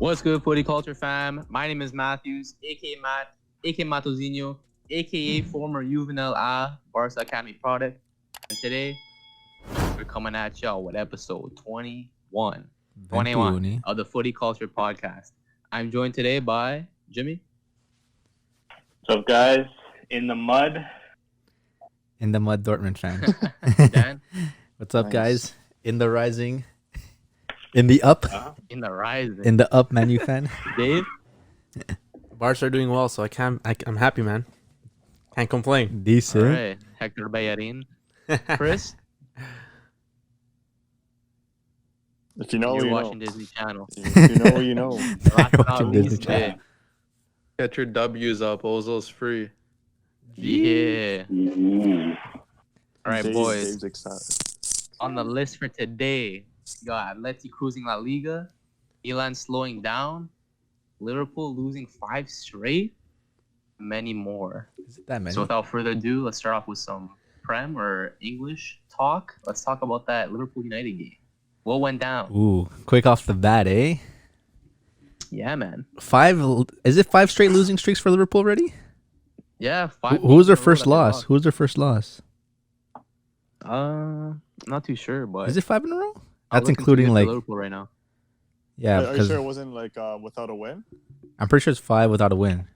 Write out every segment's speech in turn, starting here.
What's good, Footy Culture fam? My name is Matthews, aka Matt, aka Matozinho, aka former Juvenile A Barca Academy product. And today, we're coming at y'all with episode 21 of the Footy Culture podcast. I'm joined today by Jimmy. What's up, guys? In the mud, Dortmund fan. Dan. What's up, guys? In the rising. In the up. In the rising. In the up, Man U fan. Dave. Barca are doing well, so I'm happy, man. Can't complain. Decent. All right. Hector Bayarin. Chris. if you know, You're you watching know. Disney Channel. If you know, you know. Last but not Watching Disney least, Channel. Dave. Get your W's up. Ozil's free. Yeah. All right, boys. Dave's excited. On the list for today, we got Atleti cruising La Liga, Milan slowing down, Liverpool losing 5 straight, many more. Is it that many? So without further ado, let's start off with some Prem or English talk. Let's talk about that Liverpool United game. What went down? Ooh, quick off the bat, eh? Yeah, man. Is it 5 straight losing streaks for Liverpool already? Yeah, 5. Who was their first loss? Who was their first loss? Not too sure, but Is it 5 in a row? I'm That's looking including to get like to Liverpool right now. yeah, Are you because sure it wasn't like without a win? I'm pretty sure it's 5 without a win.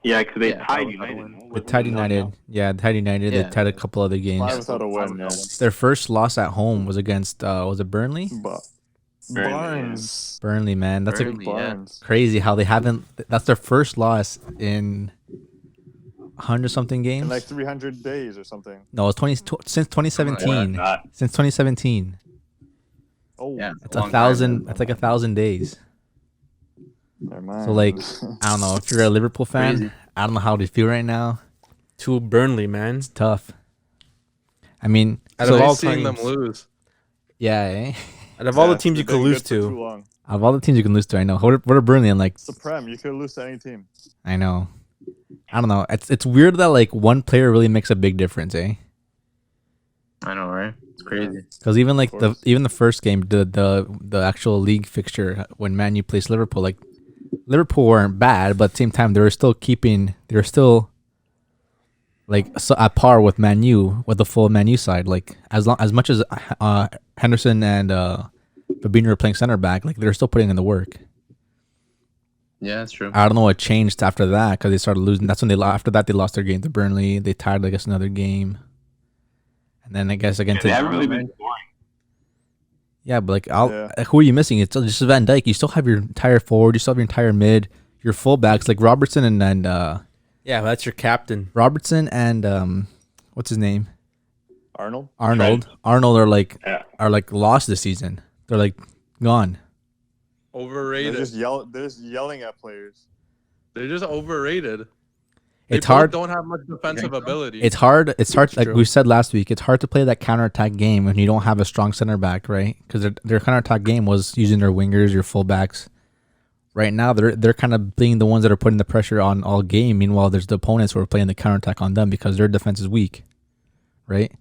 Yeah, because they Yeah, tied without a United. win. They tied United. Yeah, tied United. Yeah. They tied a couple other games. 5 without a win, yeah. Their first loss at home was against was it Burnley? But Burnley, Barnes. Burnley, man. That's Burnley, yeah. Barnes. crazy how they haven't. That's their first loss in 100-something games. In like 300 days or something. No, it's since 2017. Since 2017, Oh, Yeah. it's Long 1,000. It's like 1,000 days. never mind. So like, I don't know if you're a Liverpool fan. Crazy. I don't know how they feel right now. To Burnley, man. It's tough. I mean, Out so of all seeing them teams. lose. yeah. Eh? Out of all the Yeah, teams you they've could been lose good for too to, long. Out of all the teams you can lose to, I know. What are Burnley and like? It's the Prem. You could lose to any team. I know. I don't know. It's weird that like one player really makes a big difference, eh? I know, right? It's crazy. Because even like Of course. the first game, the actual league fixture when Man U plays Liverpool, like Liverpool weren't bad, but at the same time they were still like at par with Man U, with the full Man U side. Like as much as Henderson and Fabinho were playing center back, like they're still putting in the work. Yeah, that's true. I don't know what changed after that because they started losing. That's when after that they lost their game to Burnley. They tied, I guess, another game, and then I guess again They to haven't really been boring. yeah, but like Yeah. who are you missing? It's just Van Dijk. You still have your entire forward. You still have your entire mid. Your fullbacks like Robertson and yeah, that's your captain. what's his name? Arnold? Arnold are like lost this season. They're like gone. They're Overrated. just yelling at players. They're just overrated. They It's hard. Don't have much defensive ability. It's hard. It's hard. Like true. we said last week, it's hard to play that counterattack game when you don't have a strong center back, right? Because their counterattack game was using their wingers, your fullbacks. Right now, they're kind of being the ones that are putting the pressure on all game. Meanwhile, there's the opponents who are playing the counterattack on them because their defense is weak, right?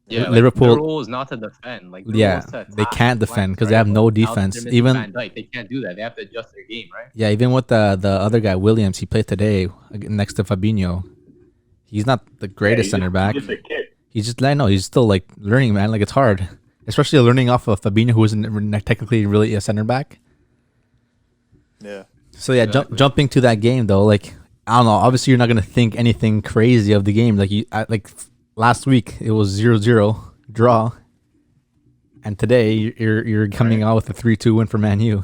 Yeah, Liverpool- Their role is not to defend. Like their role is to they attack can't the defend flanks, because they right? have no But now defense. they're missing Even Van Dijk. They can't do that. They have to adjust their game, right? yeah, even with the other guy Williams, he played today next to Fabinho. He's not the greatest center back. He's just I know he's still like learning, man. Like it's hard, especially learning off of Fabinho, who isn't technically really a center back. Yeah. So yeah, Exactly. jumping to that game though, like I don't know. Obviously, you're not gonna think anything crazy of the game. Like last week, it was 0-0 draw, and today you're coming out with a 3-2 win for Man U.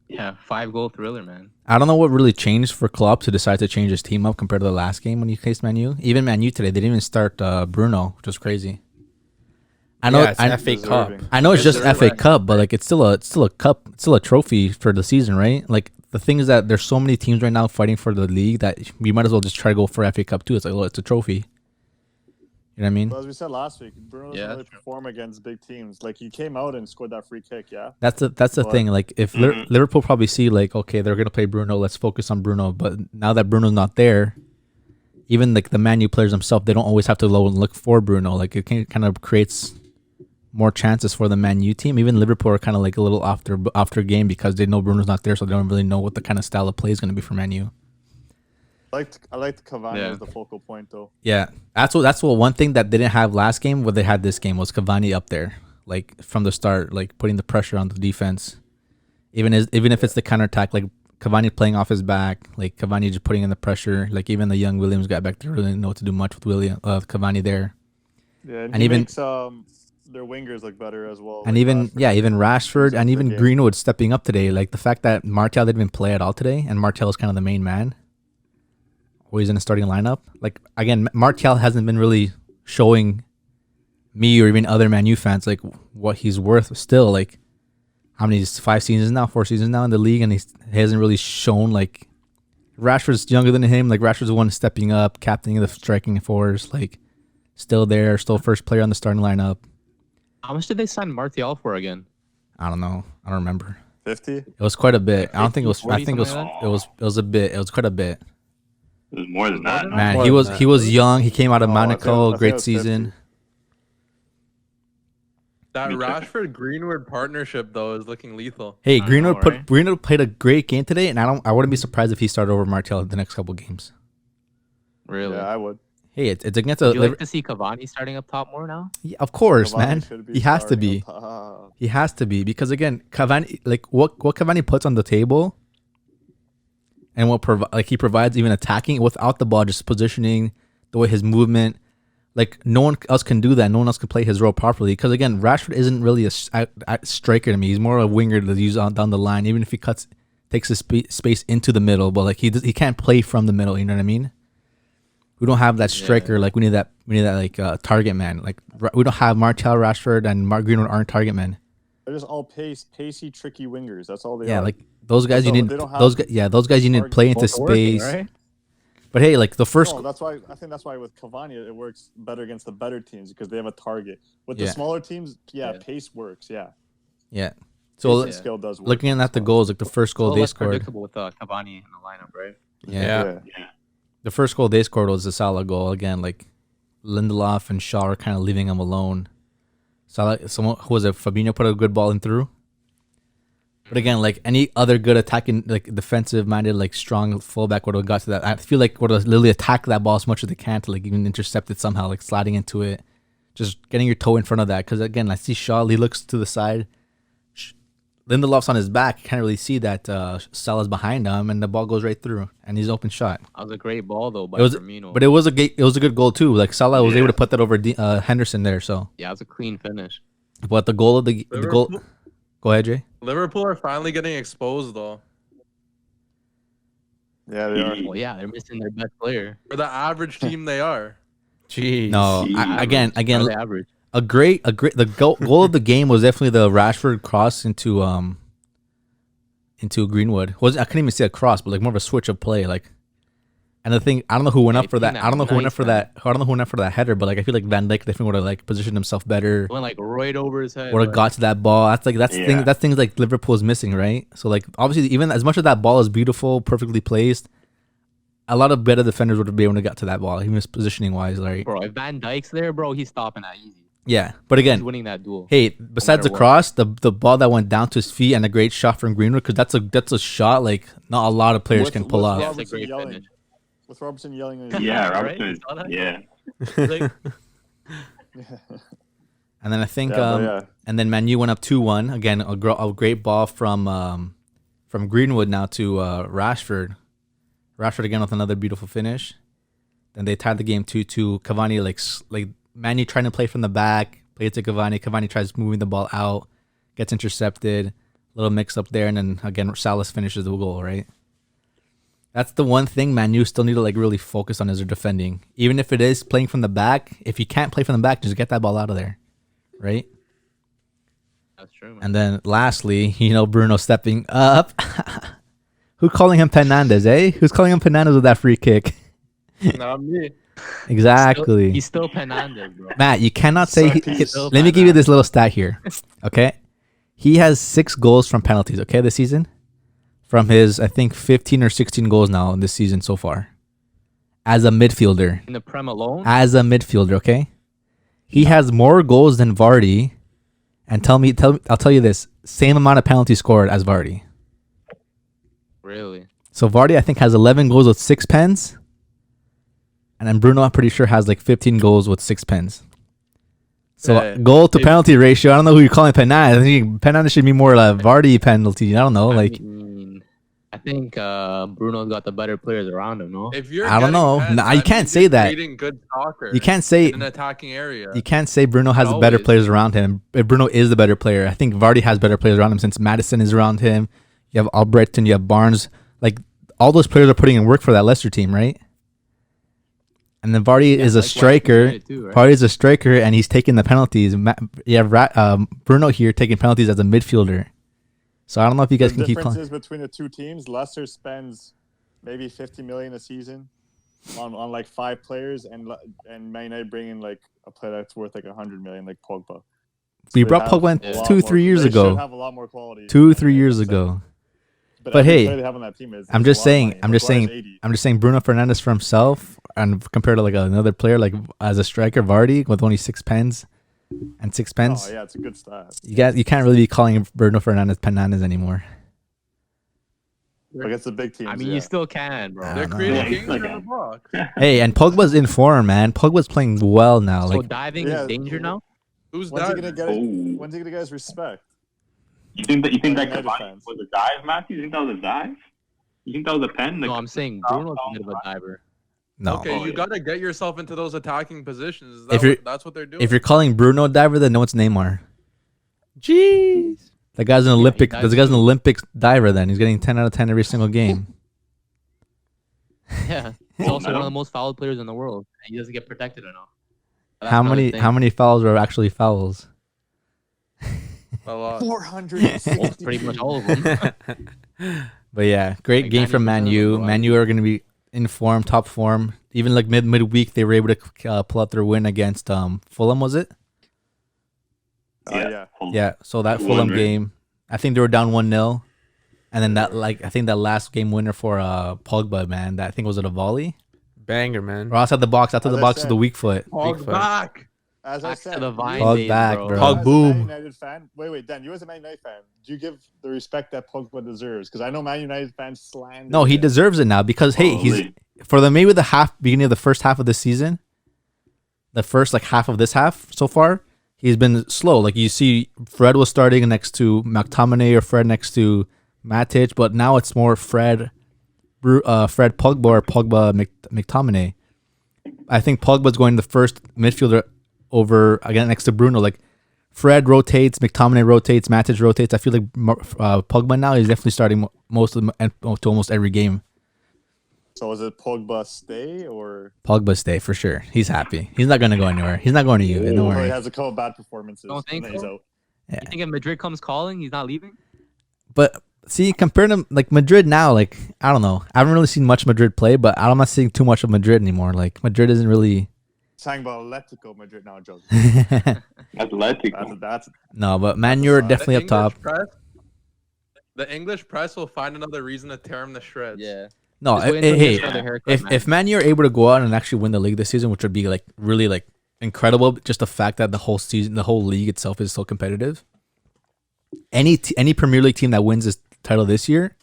Yeah, 5-goal thriller, man. I don't know what really changed for Klopp to decide to change his team up compared to the last game when he faced Man U. Even Man U today, they didn't even start Bruno, which was crazy. I know, Yeah, it's I, an FA Cup. Deserving. I know it's just Deserving. FA Cup, but like it's still a cup, it's still a trophy for the season, right? Like the thing is that there's so many teams right now fighting for the league that we might as well just try to go for FA Cup too. It's like, oh, it's a trophy. You know what I mean? But as we said last week, Bruno doesn't Yeah, really that's true. perform against big teams. Like he came out and scored that free kick, yeah. That's the But- thing. Like if Liverpool probably see like, okay, they're gonna play Bruno, let's focus on Bruno. But now that Bruno's not there, even like the Man U players themselves, they don't always have to look for Bruno. Like it kind of creates more chances for the Man U team. Even Liverpool are kind of like a little off their game because they know Bruno's not there, so they don't really know what the kind of style of play is going to be for Man U. I liked Cavani as the focal point though. Yeah, that's what one thing that they didn't have last game, what they had this game was Cavani up there, like from the start, like putting the pressure on the defense. Even if it's the counterattack, like Cavani playing off his back, like Cavani just putting in the pressure. Like even the young Williams got back there, really didn't know what to do much with Cavani there. Yeah, and And he even- makes their wingers look better as well. And like even Rashford and even game. Greenwood stepping up today. Like the fact that Martial didn't even play at all today, and Martial is kind of the main man. Or he's in the starting lineup. Like again, Martial hasn't been really showing me or even other Man U fans like what he's worth still. Like how many 4 seasons now in the league, and he hasn't really shown like Rashford's younger than him. Like Rashford's the one stepping up, captaining the striking force, like still there, still first player on the starting lineup. How much did they sign Martial for again? I don't know. I don't remember. 50. It was quite a bit. I don't think it was. 40, I think it was. something like It was a bit. It was quite a bit. It was more than that. Man, More he than was that. young. He came out of Oh, I Monaco, think it great was season. 50. That Me too. Rashford Greenwood partnership though is looking lethal. Hey, I Greenwood know, right? Greenwood played a great game today, and I wouldn't be surprised if he started over Martial the next couple games. Really? Yeah, I would. Hey, it's against a Would you like to see Cavani starting up top more now? Yeah, of course, Cavani man. should be He has to starting be. up top. He has to be because again, Cavani, like what Cavani puts on the table, and what he provides even attacking without the ball, just positioning, the way his movement, like no one else can do that. No one else can play his role properly because again, Rashford isn't really a striker to me. He's more a winger to use down the line, even if he takes his space into the middle, but like he can't play from the middle. You know what I mean? We don't have that striker. Like we need that like target man. Like we don't have Martial, Rashford, and Mark Greenwood aren't target men. They're just all pacey, tricky wingers. That's all they Yeah, are. like those guys you So need. they don't have Those guys you need to target play into ball Working, space. right? But hey, like the first, No, that's why I think that's why with Cavani it works better against the better teams because they have a target. With Yeah. the smaller teams, Yeah. pace works. Yeah, yeah. So pace and skill does work. looking at the goals, like the first goal A little they less scored. predictable with Cavani in the lineup, right? Yeah. Yeah. The first goal they scored was a Salah goal. Again, like Lindelof and Shaw are kind of leaving him alone. Salah, someone who was it? Fabinho put a good ball in through. But again, like any other good attacking, like defensive-minded, like strong fullback would have got to that. I feel like would have literally attacked that ball as much as they can to like even intercept it somehow, like sliding into it, just getting your toe in front of that. Because again, I see Shaw, he looks to the side. Lindelof's on his back. You can't really see that Salah's behind him, and the ball goes right through, and he's open shot. That was a great ball though by It was, Firmino. but it was a good goal too. Like Salah was Yeah. able to put that over Henderson there. So, Yeah, it was a clean finish. but the goal of the goal. Liverpool- Go ahead, Jay. Liverpool are finally getting exposed though. Yeah, they are. Well, yeah, they're missing their best player. For the average team they are. Jeez. No, Jeez. again, Probably average. a great. The goal of the game was definitely the Rashford cross into Greenwood. I couldn't even see a cross, but like more of a switch of play, like. And the thing, I don't know who went up for that. I don't know who went up for that. I don't know who went up for that header, but like I feel like Van Dijk definitely would have like positioned himself better. Went like right over his head. Would have but- got to that ball. That's Yeah. things like Liverpool is missing, right? So like obviously even as much as that ball is beautiful, perfectly placed, a lot of better defenders would have been able to get to that ball, even positioning wise, right? Bro, if Van Dijk's there, bro, he's stopping that easy. Yeah, but He's again, winning that duel. hey, besides the matter what. cross, the ball that went down to his feet and a great shot from Greenwood, because that's a shot like not a lot of players With- can pull with off. Yeah, Robertson it's a great yelling. finish. With Robertson yelling. In his Yeah, Right? Robertson. You saw that? Yeah. Like, And then I think, Yeah. and then Man U went up 2-1 again. A great ball from Greenwood now to Rashford. Rashford again with another beautiful finish. Then they tied the game 2-2. Cavani like Man U trying to play from the back, play it to Cavani. Cavani tries moving the ball out, gets intercepted. Little mix up there, and then again Salas finishes the goal. Right. That's the one thing Man U still need to like really focus on is their defending. Even if it is playing from the back, if you can't play from the back, just get that ball out of there, right? that's true, man. And then lastly, Bruno stepping up. Who's calling him Fernandes, eh? Who's calling him Fernandes with that free kick? Not me. Exactly. He's still Fernandes, bro. Matt, you cannot say. Still Let me give you this little stat here, okay? He has 6 goals from penalties, okay, this season. From his, I think, 15 or 16 goals now in this season so far. As a midfielder. In the Prem alone, Okay? He has more goals than Vardy And I'll tell you this: same amount of penalties scored as Vardy. Really? So Vardy, I think, has 11 goals with 6 pens, and then Bruno, I'm pretty sure, has like 15 goals with 6 pens. So Yeah. goal to penalty ratio. I don't know who you're calling Fernandes. I think Fernandes should be more Vardy penalty. I don't know. I think Bruno's got the better players around him. No. If you're I don't getting know. pens, Nah, you that can't means say you're that. creating good soccer You can't say in an attacking area. you can't say Bruno has better Always. players around him. If Bruno is the better player, I think Vardy has better players around him since Madison is around him. You have Albrecht, you have Barnes. Like all those players are putting in work for that Leicester team, right? And then Vardy is a likewise, striker. United too, right? Vardy is a striker, and he's taking the penalties. You have Bruno here taking penalties as a midfielder. So I don't know if you guys The can keep difference calling. is between the two teams. Leicester spends maybe 50 million a season on like 5 players, and Man United bring in like a player that's worth like 100 million, like Pogba. We they brought have Pogba a lot 2-3 more- years they ago. should have a lot more quality. 2-3 years ago. But every hey, player they have on that team is I'm a just lot of saying. money. I'm just saying. Maguire's 80. I'm just saying. Bruno Fernandes for himself, and compared to like another player, like as a striker, Vardy with only 6 pens and 6 pens. Oh yeah, it's a good stat. You can't really be calling Bruno Fernandes anymore. Against the big teams. I mean, yeah. you still can, bro. I They're don't creating know. danger in the box. Hey, and Pogba's in form, man. Pogba's playing well now. So Like diving Yeah. is danger now. Who's When's he that? gonna get? Oh. When's he gonna get his respect? You think that United Cavani fans. was a dive, Matthew? You think that was a dive? You think that was a pen? No, I'm saying Bruno's a bit of a diver. no. Okay, Oh, you yeah. gotta get yourself into those attacking positions. If you're- That's what they're doing. If you're calling Bruno a diver, then no, it's Neymar. Jeez. That guy's an Olympic. dives The guy's an too. Olympic diver. Then he's getting 10 out of 10 every single game. Yeah, he's Oh, also one no. of the most fouled players in the world, and he doesn't get protected enough. That's How another many? thing. How many fouls are actually fouls? a lot. 460. Pretty much all of them. But yeah, great Like game from 90% Man of them U. go Man U are going to be in form, top form. Even like midweek, they were able to pull out their win against Fulham. Was it? Yeah. Yeah. So that 1-1, Fulham right? game, I think they were down 1-0, and then I think that last game winner for Pogba, man. That I think was it a volley Banger, man. or outside the box, As I with said. the weak foot. PogBACK. As I Back to said, the Vine Pog days, back, bro. bro. you Pog as a boom. Man United fan. Wait, Dan, you as a Man United fan, do you give the respect that Pogba deserves? Because I know Man United fans slander. No, he him. deserves it now because hey, he's for the maybe the beginning of the first half of the season, the first like half of this half so far, he's been slow. Like you see, Fred was starting next to McTominay or Fred next to Matic, but now it's more Fred Pogba or Pogba McTominay. I think Pogba's going the first midfielder over again next to Bruno. Like Fred rotates, McTominay rotates, Matic rotates. I feel like Pogba now is definitely starting most of them to almost every game. So is it Pogba stay or Pogba stay for sure. He's happy. He's not gonna go anywhere. He's not going to you. Don't or he worry. has a couple bad performances? Don't think and then he's so? out? Yeah. You think if Madrid comes calling, he's not leaving? But see, compared to like Madrid now, like I don't know. I haven't really seen much Madrid play, but I'm not seeing too much of Madrid anymore. Like Madrid isn't really. Talking about Atletico Madrid now, Joe. Atletico. That's No, but man, you're definitely up top. The English press will find another reason to tear him to shreds. No, Just waiting for him to hey, get another haircut, man. if Man U are able to go out and actually win the league this season, which would be like really like incredible, just the fact that the whole season, the whole league itself is so competitive. Any Premier League team that wins this title this year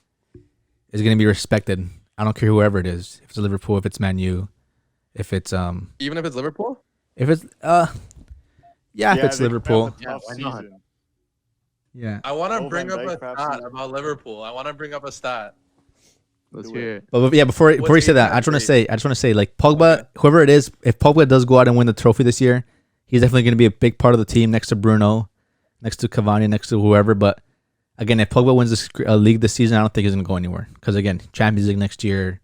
is going to be respected. I don't care whoever it is. If it's Liverpool, if it's Man U, if it's Even if it's Liverpool? if it's yeah, if it's they Liverpool, have a tough Yeah, why not? season. yeah. I want to Go bring Van up a Dijk, perhaps stat season. about Liverpool. I want to bring up a stat. Let's Do hear it. But yeah, before you What's say that, I the just want to exact say, like Pogba, Okay. whoever it is, if Pogba does go out and win the trophy this year, he's definitely going to be a big part of the team next to Bruno, next to Cavani, next to whoever. But again, if Pogba wins this league this season, I don't think he's going to go anywhere. Because again, Champions League next year,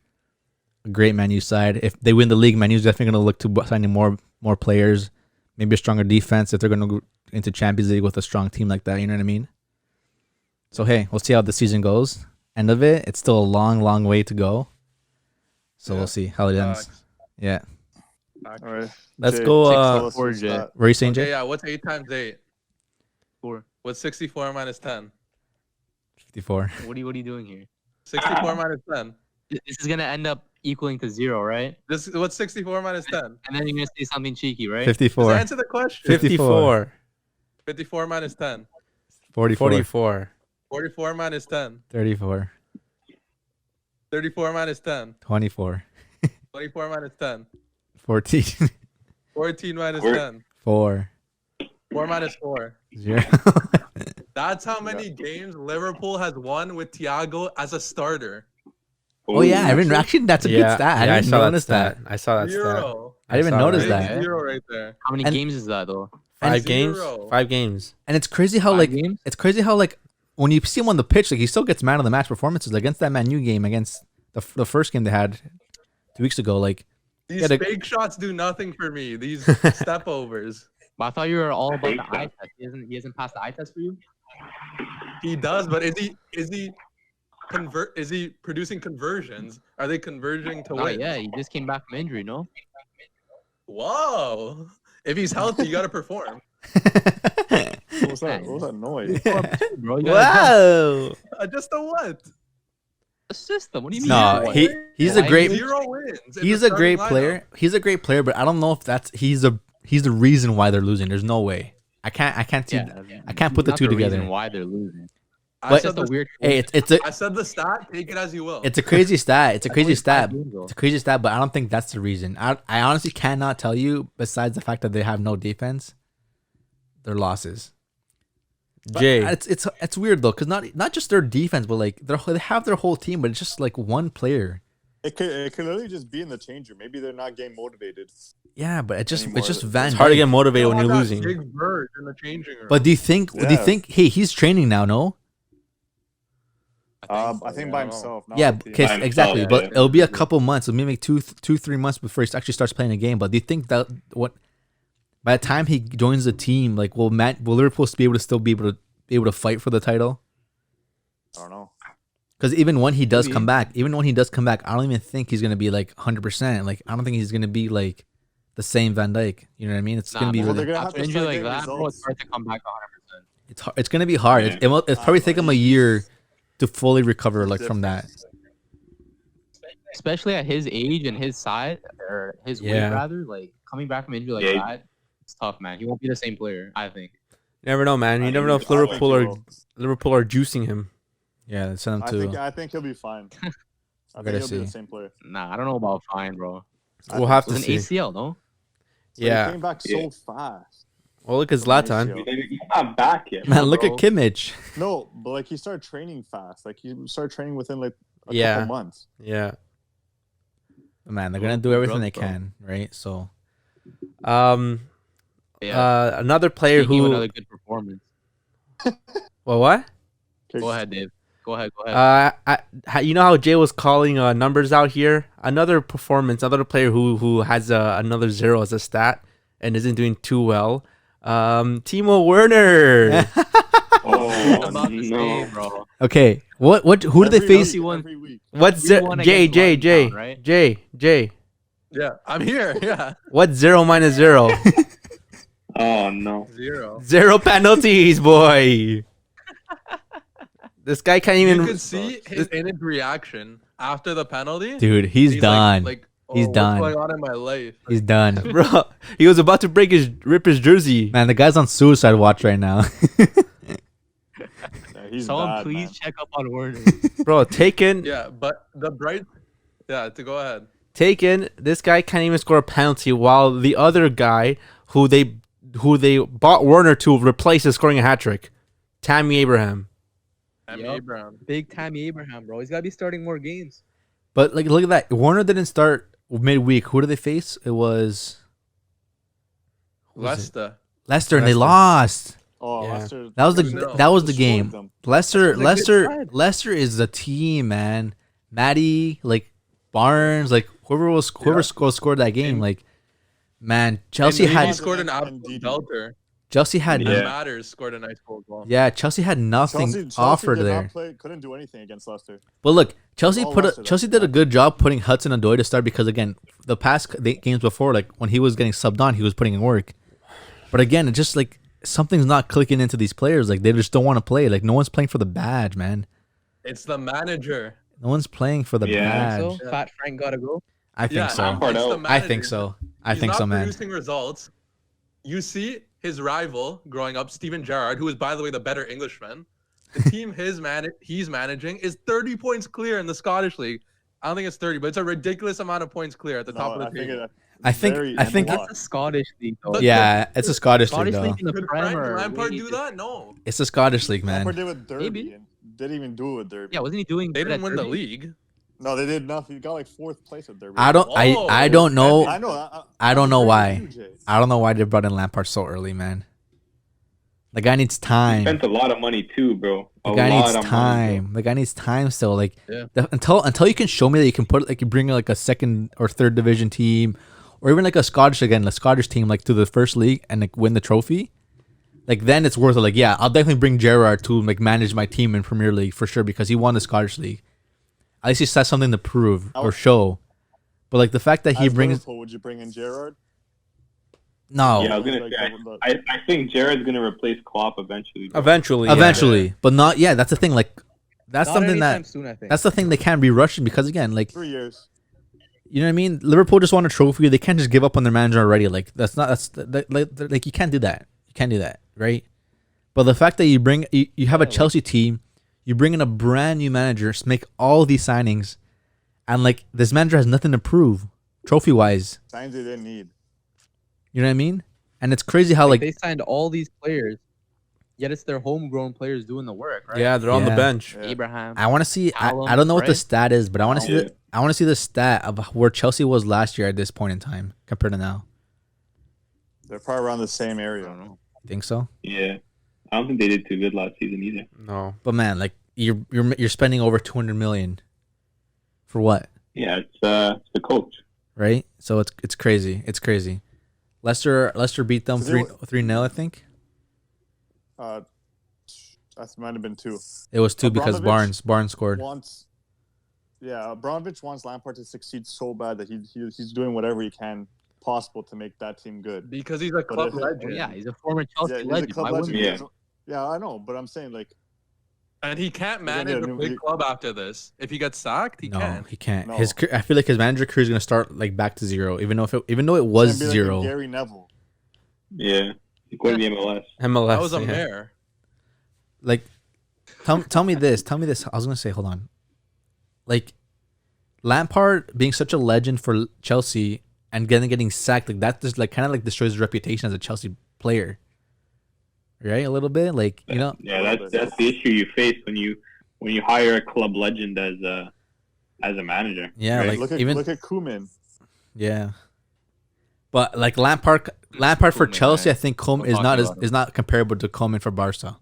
a great Man U side. If they win the league, Man U's definitely going to look to signing more players, maybe a stronger defense if they're going to go into Champions League with a strong team like that. You know what I mean? So hey, we'll see how the season goes. End of it, it's still a long, long way to go. So Yeah. we'll see how it ends. Facts. Yeah. Facts. All right. Let's Jay, go, tell us or your Jay. stat. What are you saying, Okay, Jay? yeah. What's 8 times 8? 4. What's 64 minus 10? 54. What are you doing here? 64 minus 10. This is gonna end up equaling to 0, right? What's 64 minus 10? And then you're gonna say something cheeky, right? Just 54. answer the question. 54. 54 minus 10. 44. 44. 44 minus 10. 34. 34 minus 10. 24. 24 minus 10. 14. 14 minus We're- 10. 4. 4 minus 4. 0. That's how many games Liverpool has won with Thiago as a starter. Oh yeah, I didn't actually. That's a good stat. I didn't notice that. I saw that stat. Zero. I didn't even saw notice it. that. Zero right there. How many And- games is that though? 5 games. Zero. 5 games. And it's crazy how 5 like games? when you see him on the pitch, like he still gets man of the match performances against that Man U game, against the first game they had 2 weeks ago. Like These Yeah, the- fake shots do nothing for me. These step overs. But I thought you were all about the Fake eye test. He hasn't passed the eye test for you? He does, but is he producing conversions? Are they converging to Oh win? yeah, he just came back from injury, no? Whoa. If he's healthy, you gotta perform. What was that? What was that noise? Bro, you gotta wow. Just a what? the system. What do you mean? No, Zero he's a Why great Zero wins. in he's the a great starting player. lineup. He's a great player, but I don't know if he's the reason why they're losing. There's no way. I can't see. I can't put the Not two reason together. Why they're losing? I But- said That's a the, weird. Hey, I said the stat. Take it as you will. it's a crazy stat. It's a crazy only 5 stat. games, though. It's a crazy stat, but I don't think that's the reason. I honestly cannot tell you. Besides the fact that they have no defense, their losses. But Jay. it's weird though, because not just their defense, but like they have their whole team, but it's just like one player. It could literally just be in the changer. Maybe they're not getting motivated. Yeah, but it's Anymore. just Van. It's hard to Dijk. get motivated when Still you're have that losing. Big bird in the changing room. But do you think? Hey, he's training now, no? I think by himself. Not Yeah, with the team. okay, By himself, exactly. yeah, But yeah. it'll be a couple months, maybe like 2-3 months before he actually starts playing a game. But do you think that by the time he joins the team, like will Liverpool be able to still be able to fight for the title? I don't know. Because even when he does Maybe. come back, I don't even think he's gonna be like 100%. Like I don't think he's gonna be like the same Van Dijk. You know what I mean? It's gonna be man. Well, really, they're gonna have After to injury start like getting that, bro, it's results. hard to come back 100%. it's gonna be hard. Yeah. It's probably take him a year to fully recover like from that. Especially at his age and his size, or his weight Yeah. rather, like coming back from injury like Yeah. that, it's tough, man. He won't be the same player, I think. You never know, man. You I never think- know I if think Liverpool he are will. Liverpool are juicing him. Yeah, send him to. I think he'll be fine. I gotta think he'll be the see. same player. Nah, I don't know about fine, bro. We'll have It to was an see. ACL, no? So Yeah. he came back so fast. Well, look at From an Zlatan. ACL. He's not back yet. Man, look bro. at Kimmich. No, but like he started training fast. Like he started training within like a Yeah. couple months. Yeah. Man, they're gonna do everything they Drugs, bro. can, right? So Yeah. Another player He gave who. another good performance. Well, what? Okay. Go ahead, Dave. Go ahead. You know how Jay was calling numbers out here. Another performance, another player who has another 0 as a stat and isn't doing too well. Timo Werner. Oh, About the no. same, bro. okay, what? Who do they Every face? week, One- every week. What's We won Jay? against Jay? London Jay? Town, right? Jay? Yeah, I'm here. Yeah. What's 0 minus 0? Oh, no. 0. 0 penalties, boy. This guy can't You even. could see his reaction after the penalty. Dude, he's done. Like, He's done. What's going on in my life? He's done. Bro, he was about to rip his jersey. Man, the guy's on suicide watch right now. Yeah, he's Someone bad, please man. check up on Werner. Bro, taken. Yeah, but the bright. Yeah, to go ahead. Taken. This guy can't even score a penalty, while the other guy who they bought Werner to replace is scoring a hat trick. Tammy Abraham. Tammy Yup. Abraham. Big Tammy Abraham, bro. He's got to be starting more games. But like, look at that. Warner didn't start midweek. Who did they face? It was who was it? Leicester. Leicester, and they Leicester. lost. Oh, Yeah. Leicester. That was the No. that was the destroyed game. them. Leicester, That's a good side. Leicester is the team, man. Matty, like Barnes, like whoever scored that game, like man, Chelsea And he had scored an and absolute Didi. belter. Chelsea had Yeah. And Matters scored a nice goal as well. yeah, Chelsea had nothing Chelsea offered did there. Not play, couldn't do anything against Leicester. But look, Chelsea All Leicester, Chelsea did a good job putting Hudson-Odoi to start because again, the past games before, like when he was getting subbed on, he was putting in work. But again, it's just like something's not clicking into these players. Like they just don't want to play. Like no one's playing for the badge, man. It's the manager. No one's playing for the Yeah. badge. So, Fat Frank got to go. I think Yeah, so. Lampard it's the out. I think manager. so. I He's think not so, man. producing results. You see, his rival growing up, Steven Gerrard, who is, by the way, the better Englishman. The team he's managing is 30 points clear in the Scottish League. I don't think it's 30, but it's a ridiculous amount of points clear at the top of the table. I think That's a Scottish league, though. yeah, it's a Scottish league Scottish though. league in the Could Prem Frank are Lampard way do that? No. It's a Scottish league, Lampard man. did with Derby. Maybe. And didn't even do it with Derby. Yeah, wasn't he doing? They good didn't at win the Derby? league. No, they did nothing. He got like 4th place at Derby. I don't know. I know. I don't know agree why. with you, Jay. I don't know why they brought in Lampard so early, man. The guy needs time. Spent a lot of money too, bro. The guy needs time. The guy needs time still. Like until you can show me that you can put like you bring like a 2nd or 3rd division team, or even like a Scottish team like to the first league and like win the trophy. Like then it's worth it. Like yeah, I'll definitely bring Gerrard to like manage my team in Premier League for sure because he won the Scottish League. At least he has something to prove or show. But like the fact that he As brings Liverpool, would you bring in Gerrard? no. Yeah, I was gonna say. I think Jared's gonna replace Klopp eventually. Bro. Eventually, but not. Yeah, that's the thing. Like, that's Not something anytime that soon, I think. that's the thing they can't be rushing because again, like 3 years. you know what I mean. Liverpool just won a trophy. They can't just give up on their manager already. Like like you can't do that. You can't do that, right? But the fact that you have a Chelsea team, you bring in a brand new manager, make all these signings, and like this manager has nothing to prove, trophy wise. Signs they didn't need. You know what I mean? And it's crazy how like they signed all these players, yet it's their homegrown players doing the work, right? Yeah, they're on the Yeah. bench. Yeah. Abraham. I want to see. I Callum, don't know what the right? stat is, but I want to see Yeah. I want to see the stat of where Chelsea was last year at this point in time compared to now. They're probably around the same I area. don't know. You think so? Yeah, I don't think they did too good last season either. No. But man, like you're spending over 200 million for what, Yeah, it's the coach. right? So it's crazy. It's crazy. Leicester beat them So they 3-0, I think. That might have been 2. It was 2 because Abramovich Barnes scored. Abramovich wants Lampard to succeed so bad that he's doing whatever he can possible to make that team good. Because he's a club if- legend. Yeah, he's a former Chelsea he's a legend. club Why wouldn't legend. he? Yeah. Yeah, I know, but I'm saying like And he can't He's gonna manage get a a new- big club after this. If he gets sacked, he No, can. he can't. No. I feel like his manager career is gonna start like back to 0, even though it was it's gonna be like a 0. Gary Neville. Yeah, he's going to the MLS. MLS. That was a yeah. mare. Like, tell me this. Tell me this. I was gonna say, hold on. Like, Lampard being such a legend for Chelsea and getting sacked, like that just like kind of like destroys his reputation as a Chelsea player, right? A little bit, like you know. Yeah, that's the issue you face when you hire a club legend as a manager. Yeah, right? like Look at Koeman. yeah. But like Lampard for Koeman, Chelsea, right? I think Koeman We'll is talk not about him. is not comparable to Koeman for Barca.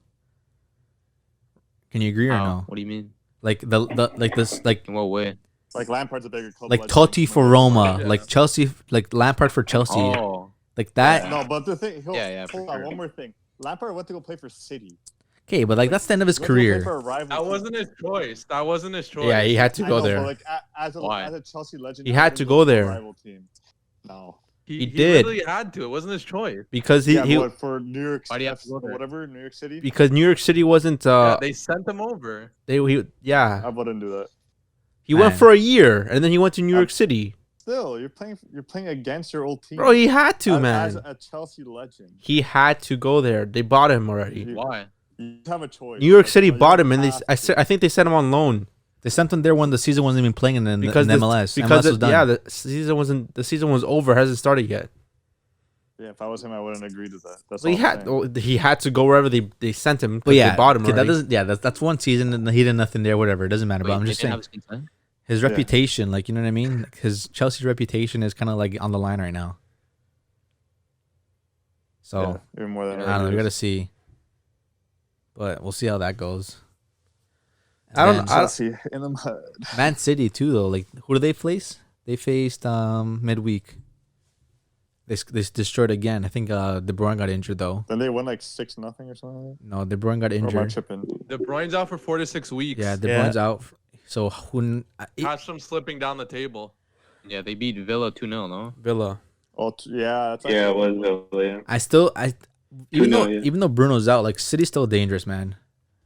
Can you agree or How? no? What do you mean? Like the like this like In what way? Like Lampard's a bigger club. like legend Totti than for Koeman. Roma, Yeah. like Chelsea, like Lampard for Chelsea, Oh, like that. No, but the thing. Yeah, for Hold on, sure. one more thing. Lampard went to go play for City. Okay, but like that's the end of his He went to go play career. for a rival That team. wasn't his choice. That wasn't his choice. Yeah, he had to I go know, there. But like as Why? a Chelsea legend, He I had wouldn't to go to a there. Rival team. No. He He did. literally had to. It wasn't his choice. because Yeah, he but for New York, Why do you have to go or there? whatever, New York City. because New York City wasn't Yeah, they sent him over. he I wouldn't do that. he went Man. for a year and then he went to New York City. Still, you're playing against your old team. Bro, he had to, as man. a Chelsea legend. He had to go there. They bought him already. You- Why? You have a choice. New York Like, City you bought don't him, and have to. I think they sent him on loan They sent him there when the season wasn't even playing in because in MLS. because MLS was done. the season was over, hasn't started yet. Yeah, if I was him, I wouldn't agree to that. That's Well, all I'm saying. he had to go wherever they sent him. 'Cause But yeah, they bought him okay, already. that doesn't. Yeah, that's one season and he did nothing there. Whatever, it doesn't matter. But I'm Wait, just they didn't saying have his consent? his Yeah. reputation, like you know what I mean. His Chelsea's reputation is kind of like on the line right now. So Yeah, even more than I don't know. We it gotta is. see, but we'll see how that goes. I don't- And I- Chelsea in the mud. Man City too though. Like who do they face? They faced midweek. They destroyed again. I think De Bruyne got injured though. Then they won like 6-0 or something. No, De Bruyne got Or am I injured. tripping? De Bruyne's out for 4 to 6 weeks. Yeah, De Yeah. Bruyne's out. So who? Catch them slipping down the table. Yeah, they beat Villa 2-0, no? Villa. Oh, yeah, that's Yeah, it actually- was. Yeah. Even though 2-0, yeah. even though Bruno's out, like City's still dangerous, man.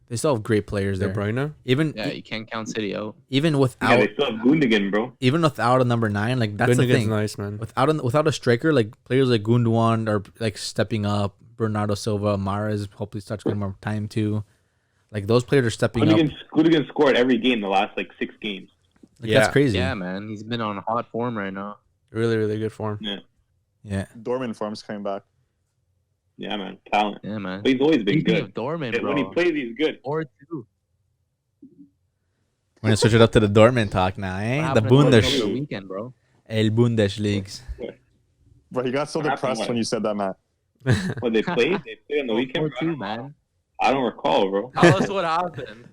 They still have great players De there. Bruyne. Even Yeah, you can't count City out. even Yeah, without they still have Gundogan, bro. a number 9, like that's the Gundogan's thing. nice, man. Without a striker, like players like Gundogan are like stepping up. Bernardo Silva, Mahrez hopefully starts getting more time too. Like those players are stepping up. Goodigan scored every game the last like 6 games. Like, that's crazy. Yeah, man. He's been on hot form right now. Really, really good form. Yeah. Dortmund form's coming back. Yeah, man. Talent. Yeah, man. But he's always been Speaking good. of Dortmund, bro. When he plays, he's good. Or two. We're gonna switch it up to the Dortmund talk now, eh? What The happened over the Bundes, weekend, bro. El Bundesliga. Bro, he got so What happened, depressed what? when you said that, Matt. What they played? They played on the weekend. 4-2, man. I don't recall, bro. Tell us what happened.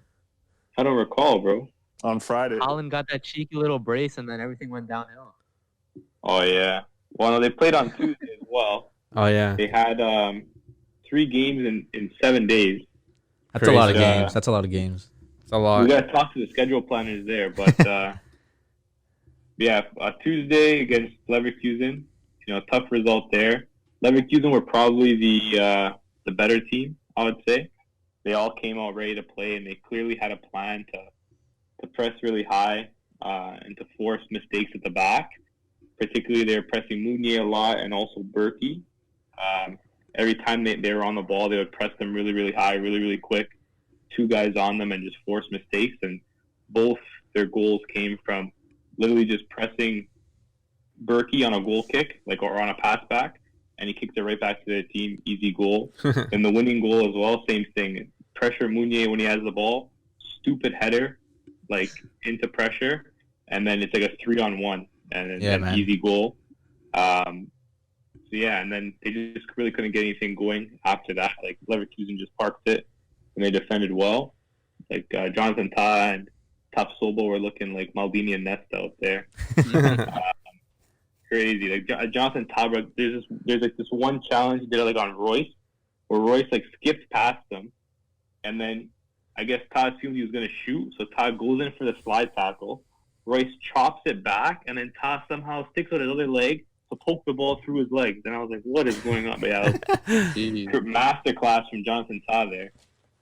I don't recall, bro. On Friday. Haaland got that cheeky little brace, and then everything went downhill. Oh yeah. Well, no, they played on Tuesday as well. Oh yeah. They had 3 games in 7 days. That's a lot of Crazy. games. That's a lot of games. It's a lot. We gotta talk to the schedule planners there, but yeah, Tuesday against Leverkusen, tough result there. Leverkusen were probably the better team, I would say. They all came out ready to play, and they clearly had a plan to press really high and to force mistakes at the back. Particularly, they were pressing Meunier a lot and also Berkey. Every time they were on the ball, they would press them really, really high, really, really quick. 2 guys on them and just force mistakes. And both their goals came from literally just pressing Berkey on a goal kick, or on a pass back, and he kicked it right back to the team. Easy goal. And the winning goal as well, same thing. Pressure Meunier when he has the ball. Stupid header, into pressure. And then it's like a 3-on-1. And then man. Easy goal. And then they just really couldn't get anything going after that. Leverkusen just parked it, and they defended well. Jonathan Tah and Tapsoba were looking like Maldini and Nesta out there. Crazy. Jonathan Tah, there's this one challenge he did on Royce, where Royce skipped past him, and then I guess Tah assumed he was gonna shoot, so Tah goes in for the slide tackle. Royce chops it back, and then Tah somehow sticks with his other leg to poke the ball through his legs. And I was like, what is going on? But yeah, masterclass from Jonathan Tah there.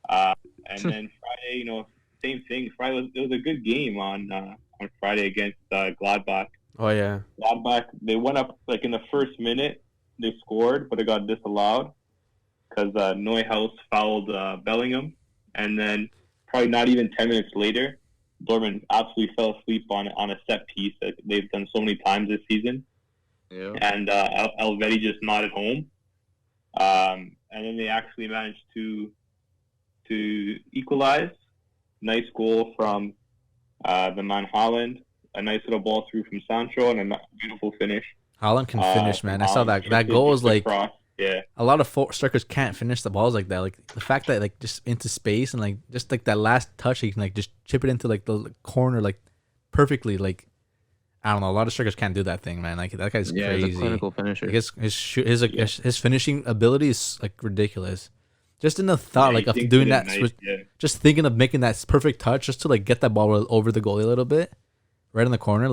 And then Friday, same thing. Friday it was a good game on Friday against Gladbach. Oh yeah. Gladbach, they went up in the first minute. They scored, but it got disallowed because Neuhaus fouled Bellingham. And then probably not even 10 minutes later, Dortmund absolutely fell asleep on a set piece that they've done so many times this season. Yeah. And Elvedi just nodded home. And then they actually managed to equalize. Nice goal from the man Haaland. A nice little ball through from Sancho, and a beautiful finish. Haaland can finish, man. I saw that. That goal was yeah. A lot of strikers can't finish the balls like that. The fact that just into space and just that last touch, he can just chip it into the corner perfectly. I don't know. A lot of strikers can't do that thing, man. That guy's crazy. He's a clinical finisher. His finishing ability is ridiculous. Just in the thought Yeah, of doing that, nice, yeah. just thinking of making that perfect touch, just to get that ball over the goalie a little bit, right in the corner.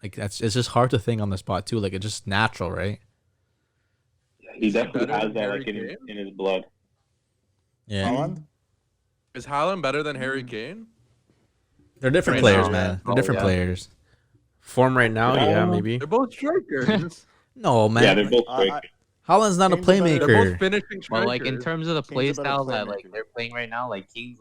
It's just hard to think on the spot too. It's just natural, right? He definitely better has than that Harry in his blood. Yeah, Haaland? Is Haaland better than Harry Kane? they're different Right players, now, man. yeah. They're different Yeah. players. Form right now, yeah, maybe. They're both strikers. No, man. Yeah, they're both I- quick. Haaland's not a Kane's a better- They're playmaker. both finishing But strikers. in terms of the play Kane's a better styles that playmaker. they're playing right now, King's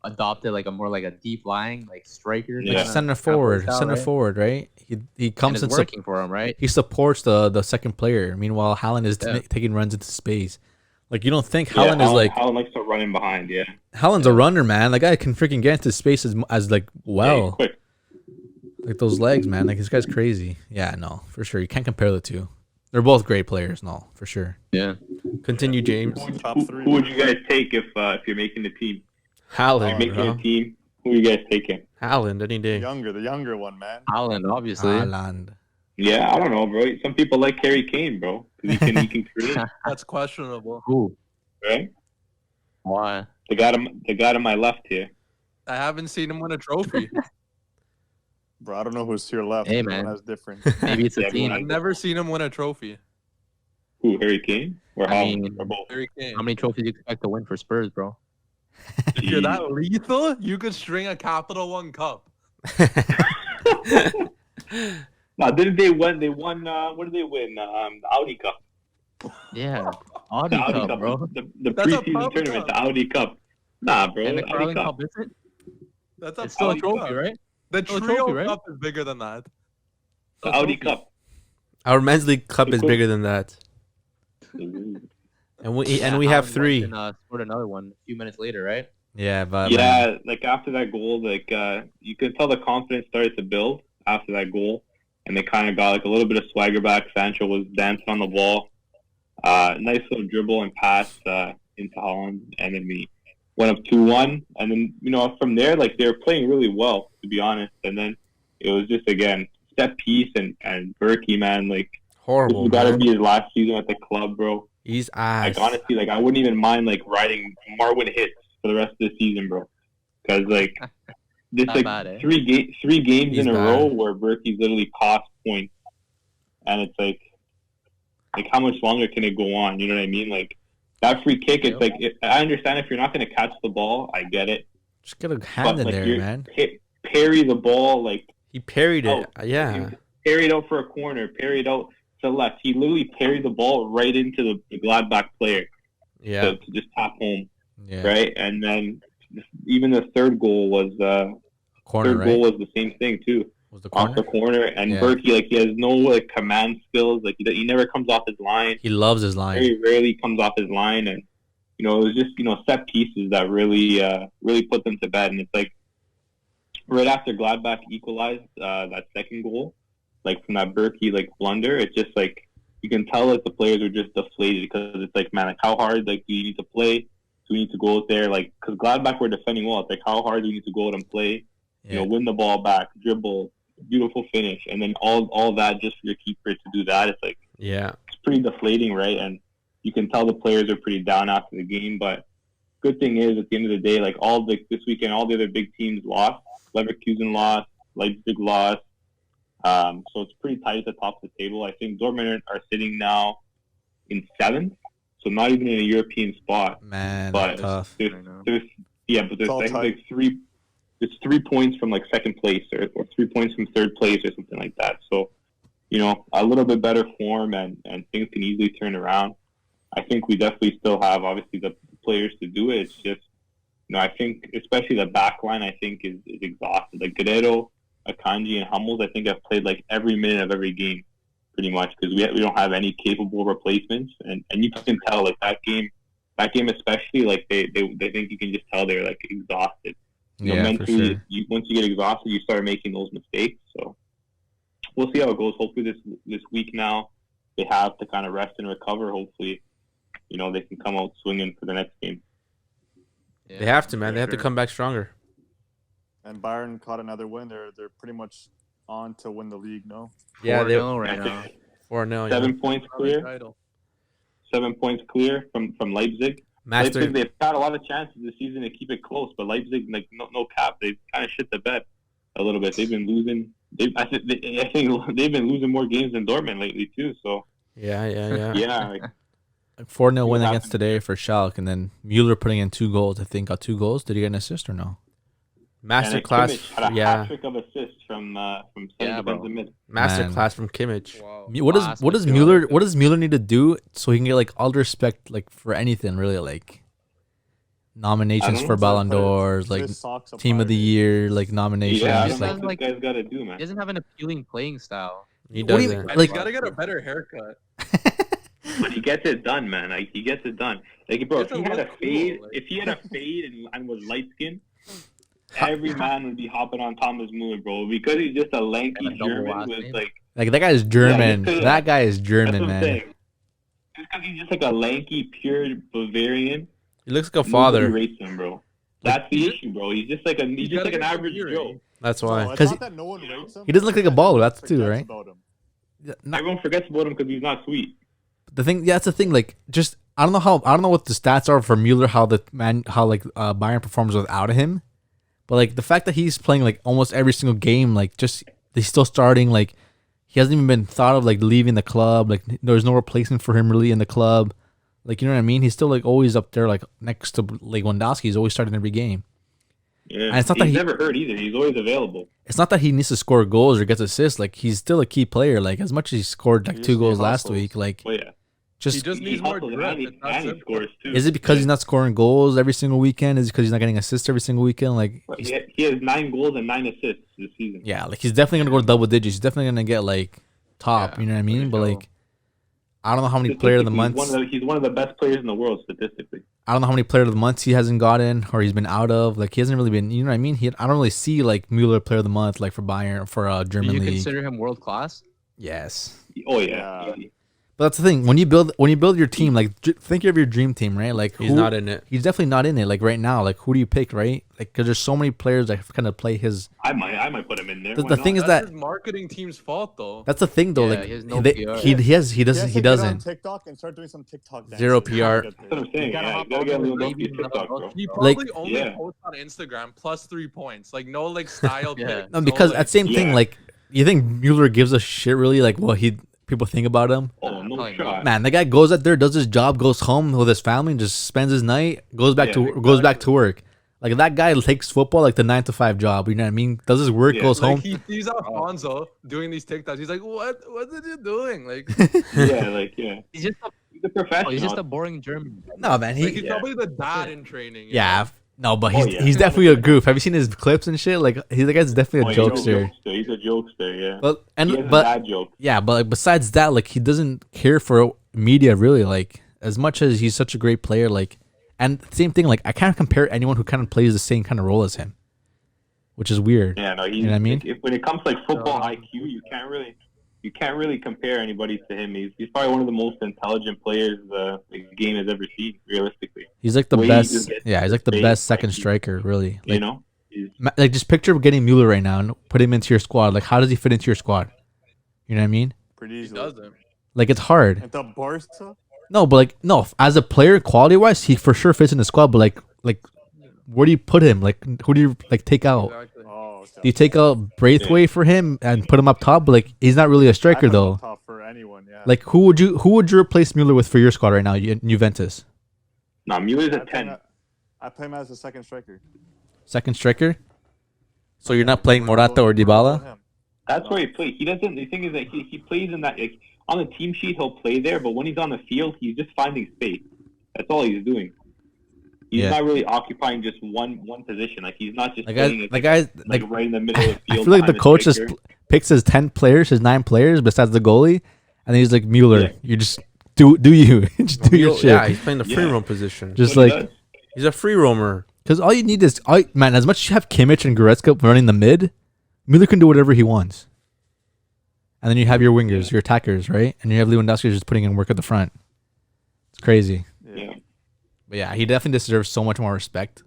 adopted a more a deep lying striker. Yeah. Center That play forward, style, center right? forward, right? He And comes it's and working for him, right? he supports the second player. Meanwhile, Haaland is Yeah. taking runs into space. You don't think Yeah, Haaland is Haaland likes to run in behind, yeah. Haaland's a runner, man. That guy can freaking get into space as Yeah, he's well. quick. Those legs, man. This guy's crazy. Yeah, no, for sure. You can't compare the two. They're both great players, no, for sure. Yeah. Continue, James. Top Who 3. would you guys take if you're making the team? Haaland, Making bro. a team, who are you guys taking? Haaland any day. The younger one, man. Haaland, obviously. Haaland. Yeah, I don't know, bro. Some people like Harry Kane, bro. 'Cause he can create, That's questionable. Who? right? Why? The guy to my left here. I haven't seen him win a trophy. Bro, I don't know who's to your left. Hey, Everyone man. has different. Maybe it's a Yeah, team. I've never seen him win a trophy. Who, Harry Kane? Or I Haaland? mean- Or both? Harry Kane. How many trophies do you expect to win for Spurs, bro? If you're that lethal, you could string a Capital One cup. No, didn't they win? They won. What did they win? The Audi Cup. Yeah. Audi The Audi Cup, Cup, bro. the That's a preseason pub tournament, cup. the Audi Cup. Nah, bro, And the Audi Carling Cup. Cup, is it? That's a It's still a Audi trophy, Cup. right? The Still a Trio trophy, right? Cup is bigger than that. The Still a Audi trophy. Cup. Our men's league cup is Equip- bigger than that, and we have Haaland went three. and, scored another one a few minutes later, right? Yeah, but Yeah, like after that goal, like you could tell the confidence started to build after that goal, and they kind of got like a little bit of swagger back. Sancho was dancing on the ball, nice little dribble and pass into Haaland, and then we went up 2-1, and then from there, like they were playing really well, to be honest, and then it was just again set piece and Berkey, man, like Horrible. this has got to Man. be his last season at the club, bro. He's ass. Like honestly, like I wouldn't even mind like riding Marwin hits for the rest of the season, bro. Because like this Not like bad, eh? three games He's in a bad. row where Berkey's literally cost points, and it's like how much longer can it go on? You know what I mean? Like that free kick, it's like I understand if you're not going to catch the ball, I get it. just get a hand in like, there, you're- man. Parry the ball, like He parried it. Oh, Yeah. parried out for a corner, parried out to the left. He literally parried the ball right into the Gladbach player Yeah. to just tap home, Yeah, right? And then even the third goal was corner, third goal right? was the same thing too, Was the off the corner? corner. And Yeah. Berkey, like he has no like command skills. Like he never comes off his line. He loves his line. Very rarely comes off his line, and it was just set pieces that really put them to bed. And it's like right after Gladbach equalized that second goal, like from that Berkey like blunder, it's just like you can tell that the players are just deflated because it's like, man, like how hard like do you need to play? Do we need to go out there like because Gladbach were defending well? It's like how hard do you need to go out and play? Yeah. Win the ball back, dribble, beautiful finish, and then all that just for your keeper to do that. It's like Yeah. it's pretty deflating, right? And you can tell the players are pretty down after the game. But good thing is, at the end of the day, like this weekend, all the other big teams lost. Leverkusen lost, Leipzig lost. So it's pretty tight at the top of the table. I think Dortmund are sitting now in 7th, so not even in a European spot. Man, But tough. I know. there's It's all I think tight. like three. It's 3 points from like second place, or 3 points from third place, or something like that. So, a little bit better form, and things can easily turn around. I think we definitely still have obviously the players to do it. It's just, I think especially the back line, I think is exhausted. Like Guerrero, Akanji, and Hummels, I think have played like every minute of every game, pretty much, because we don't have any capable replacements, and you can tell like that game especially, like they think you can just tell they're like exhausted. Yeah, for mentally, sure. once you get exhausted, you start making those mistakes. So we'll see how it goes. Hopefully this week now they have to kind of rest and recover. Hopefully, they can come out swinging for the next game. Yeah, They have to, man. for They have to sure. come back stronger. And Bayern caught another win. They're pretty much on to win the league. No, Yeah, they 4-0 right now. 4-0. 7 points clear. Title. 7 points clear from Leipzig. Master. Leipzig, they've got a lot of chances this season to keep it close, but Leipzig, like no cap, they've kind of shit the bed a little bit. They've been losing. I think they've been losing more games than Dortmund lately too. So Yeah. yeah, like, 4-0 win what against happened? today for Schalke, and then Muller putting in 2 goals. I think got 2 goals. Did he get an assist or no? and Masterclass. Kimmich had a Yeah. hat trick of assists from center Yeah, bro. defensive mid. Masterclass from Kimmich. Wow. What does Muller need to do so he can get like all the respect like for anything really, like nominations I don't for know, Ballon but d'Ors, like his socks Team of the apart. Year, like nominations. Yeah, I just don't like, know what like- this guy's got to do, man. He doesn't have an appealing playing style. He What do you doesn't. mean? And Like- he's got to get a better haircut. But he gets it done, man. Like he gets it done. Like bro, if It's he a had a look fade, cool, like- if he had a fade and was light skinned, every man would be hopping on Thomas Muller, bro. Because he's just a lanky And a double German last with name. like that guy is German. Yeah, That guy is that's German, what I'm man. saying. Just because he's just like a lanky, pure Bavarian. He looks like a Nobody father. rates him, bro. That's the issue, bro. He's just like an gotta average get some fury. Joe. That's No, why. it's 'Cause not that no one rates him. he doesn't look like a It's that baller, everyone that's too, forgets right? about him. Everyone forgets about him because he's not sweet. The thing, yeah, that's the thing. Like, just I don't know what the stats are for Mueller, how Bayern performs without him, but like the fact that he's playing like almost every single game, like just he's still starting, like he hasn't even been thought of like leaving the club, like there's no replacement for him really in the club, like you know what I mean. He's still like always up there, like next to like Lewandowski. He's always starting every game. Yeah, And it's not he's that he- never hurt either. He's always available. It's not that he needs to score goals or gets assists. Like he's still a key player. Like as much as he scored like He 2 just goals gave last hustles. week, like But yeah, He Just just He needs more hustles drip. and he, It's that and he simple. scores too. is it because he's not scoring goals every single weekend? Is it because he's not getting assists every single weekend? Like, But he has 9 goals and 9 assists this season. yeah, like he's definitely gonna go to double digits. He's definitely gonna get like top. Yeah, You know what I mean? for But sure. like, I don't know how many player of the months. He's one of the best players in the world statistically. I don't know how many player of the months he hasn't gotten or he's been out of. Like he hasn't really been. You know what I mean? I don't really see like Mueller player of the month like for Bayern for Do German you league. consider him world class? Yes. Oh yeah. Yeah. Easy. But that's the thing. When you build your team, like think of your dream team, right? Like He's not in it. He's definitely not in it. Like right now, like who do you pick, right? Like because there's so many players that kind of play his. I might put him in there. The Why thing not? is That's that his marketing team's fault, though. that's the thing though. Yeah, like he has no they- PR. he doesn't He has to get on doesn't. TikTok and start doing some TikTok dances. Zero PR. That's what I'm saying. You gotta Yeah, hop you gotta on get those Lewandowski babies to and TikTok, let bro. He Like- probably only Yeah. posts on Instagram plus 3 points. Like no like style Yeah. pick. No, because like, at the same thing, Yeah. like you think Mueller gives a shit really like what people think about him? Oh no Probably shot. Man, the guy goes out there, does his job, goes home with his family, and just spends his night, goes back Yeah, to back to work. Like that guy takes football like the 9 to 5 job. You know what I mean? Does his work, Yeah, goes like home. he sees Alfonso doing these TikToks. He's like, what are you doing? Like, Yeah. He's just a, He's a professional. he's just a boring German. No man, like he's Yeah. probably the dad in training. you yeah, know? no, but Oh, he's yeah. he's definitely a goof. Have you seen his clips and shit? Like the guy's definitely a Oh, jokester. He's a jokester, yeah. But He has a but bad joke. yeah, but like besides that, like he doesn't care for media really. Like as much as he's such a great player, like and same thing. Like I can't compare anyone who kind of plays the same kind of role as him, which is weird. Yeah, no, he's, You know what I mean? when it comes to like football IQ, you can't really compare anybody to him. He's probably one of the most intelligent players the game has ever seen, realistically. He's like the Way he best. just gets Yeah, he's like the space, best second like, striker, really. You Like, know? He's, like just picture getting Mueller right now and put him into your squad. Like, how does he fit into your squad? You know what I mean? Pretty He easily. doesn't. Like, it's hard. And the Barca? No, but like, no, as a player, quality wise, he for sure fits in the squad. But like, where do you put him? Like, who do you like take out? Exactly. Oh, Do you take out Braithwaite for him and put him up top? But like, he's not really a striker though. Top for anyone, yeah. Like, who would you replace Mueller with for your squad right now? Juventus nah, Mueller's I a play 10. him- I play him as a second striker. second striker. So you're not playing Morata or Dybala? That's where he plays. He doesn't. The thing is that he plays in that. Like, on the team sheet, he'll play there, but when he's on the field, he's just finding space. That's all he's doing. He's Yeah. not really occupying just one position. Like he's not just The playing guys, like right in the middle of the I field. feel like the behind coach just striker. picks his 10 players, his 9 players, besides the goalie, and then he's like Mueller. Yeah. You just do you just do your shit. Yeah, he's playing the free Yeah. roam position. Just What he like does. He's a free roamer. because all you need is man. As much as you have Kimmich and Goretzka running the mid, Mueller can do whatever he wants. And then you have your wingers, your attackers, right? And you have Lewandowski just putting in work at the front. It's crazy. Yeah. But yeah, he definitely deserves so much more respect.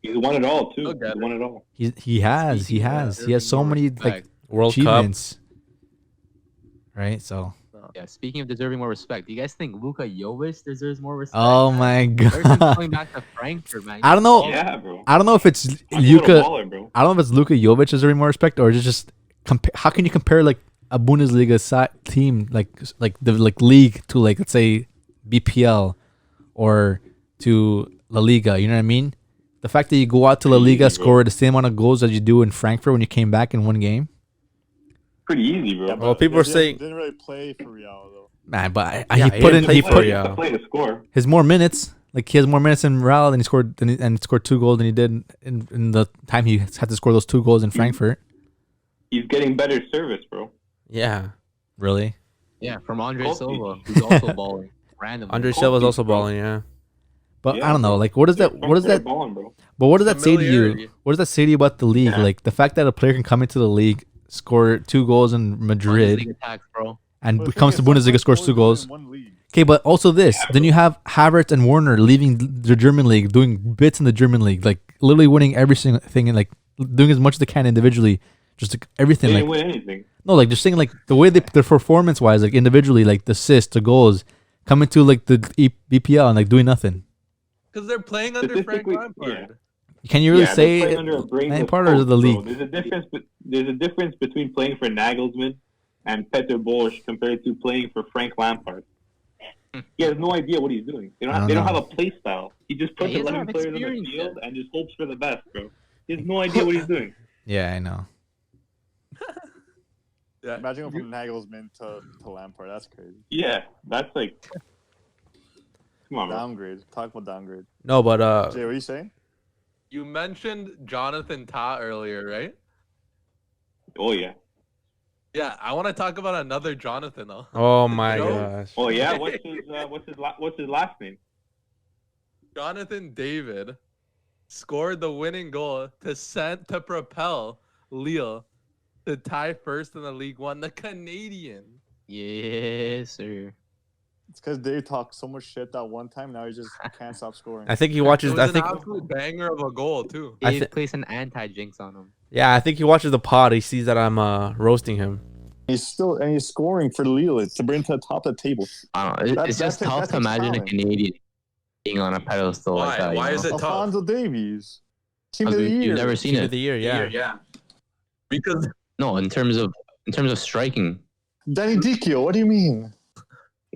He's won it all too. He'll get He's it. won it all. He has so many like World Cup. achievements. Right? So Yeah, speaking of deserving more respect, do you guys think Luka Jovic deserves more respect? oh man? my Ever since god. going back to Frankfurt, man. I don't know. Yeah, bro. I don't know if it's He's a Luka. baller, bro. I don't know if it's Luka Jovic deserving more respect or is it just how can you compare like a Bundesliga team like the league to like let's say BPL or to La Liga, you know what I mean? The fact that you go out to La Liga, Easy, bro. score the same amount of goals as you do in Frankfurt when you came back in one game, Pretty easy, bro. Yeah, Well, but people are he saying- didn't really play for Real though. man. But Yeah, he he put in didn't play he for put Real. to play to score. his more minutes. Like he has more minutes in Real than he scored and scored 2 goals than he did in the time he had to score those 2 goals in Frankfurt. He's getting better service, bro. Yeah. Really? Yeah, from Andre Kofi. Silva, who's also balling randomly. Andre Silva's also bro. balling, yeah. But Yeah, I don't know. bro. Like what is that? What is that? Balling, bro. But what does that say to you? Familiarity. What does that say to you about the league? Yeah. Like the fact that a player can come into the league, score 2 goals in Madrid, Bundesliga attacks, bro. and But the comes to thing is, Bundesliga, scores 2 sometimes goals. in one league. Okay, but also this. Then you have Havertz and Werner leaving the German league, doing bits in the German league, like literally winning every single thing and like doing as much as they can individually, just like, everything. They Like didn't win anything. no, like just saying like the way their performance wise, like individually, like the assists, the goals, coming to like the BPL and like doing nothing. Because they're playing under Frank Statistically, Lampard. Can you really Yeah, they're say playing under a brainless Lampard or is it coach, the bro. league? There's a difference between playing for Nagelsmann and Peter Bosz compared to playing for Frank Lampard. He has no idea what he's doing. They I don't don't know. have a play style. He just puts Yeah, he doesn't 11 have players on the experience field yet. and just hopes for the best, bro. He has no idea what he's doing. Yeah, I know. Yeah. Imagine going from Nagelsmann to Lampard. That's crazy. Yeah, that's like. Come on, bro. Downgrade. Talk about downgrade. No, but Jay, what are you saying? You mentioned Jonathan Tah earlier, right? Oh yeah. Yeah, I want to talk about another Jonathan though. oh my Yo. gosh. Oh yeah. What's his last name? Jonathan David scored the winning goal to propel Lille to tie first in the League One, the Canadian. Yes, sir. It's because Dave talked so much shit that one time. Now he just can't stop scoring. I think he It watches. was I an think. absolute banger of a goal too. I Dave thi- placed an anti-jinx on him. Yeah, I think he watches the pod. He sees that I'm roasting him. He's scoring for Lille to bring him to the top of the table. I don't know. It's That's- just that's- tough that's to imagine a talent. Canadian being on a pedestal Why? like that. Why you is know? it tough? Alfonso Davies, team of the year. You've never seen Team of it. the year, yeah. Yeah. Because No, in terms of striking, Danny Dicchio. What do you mean?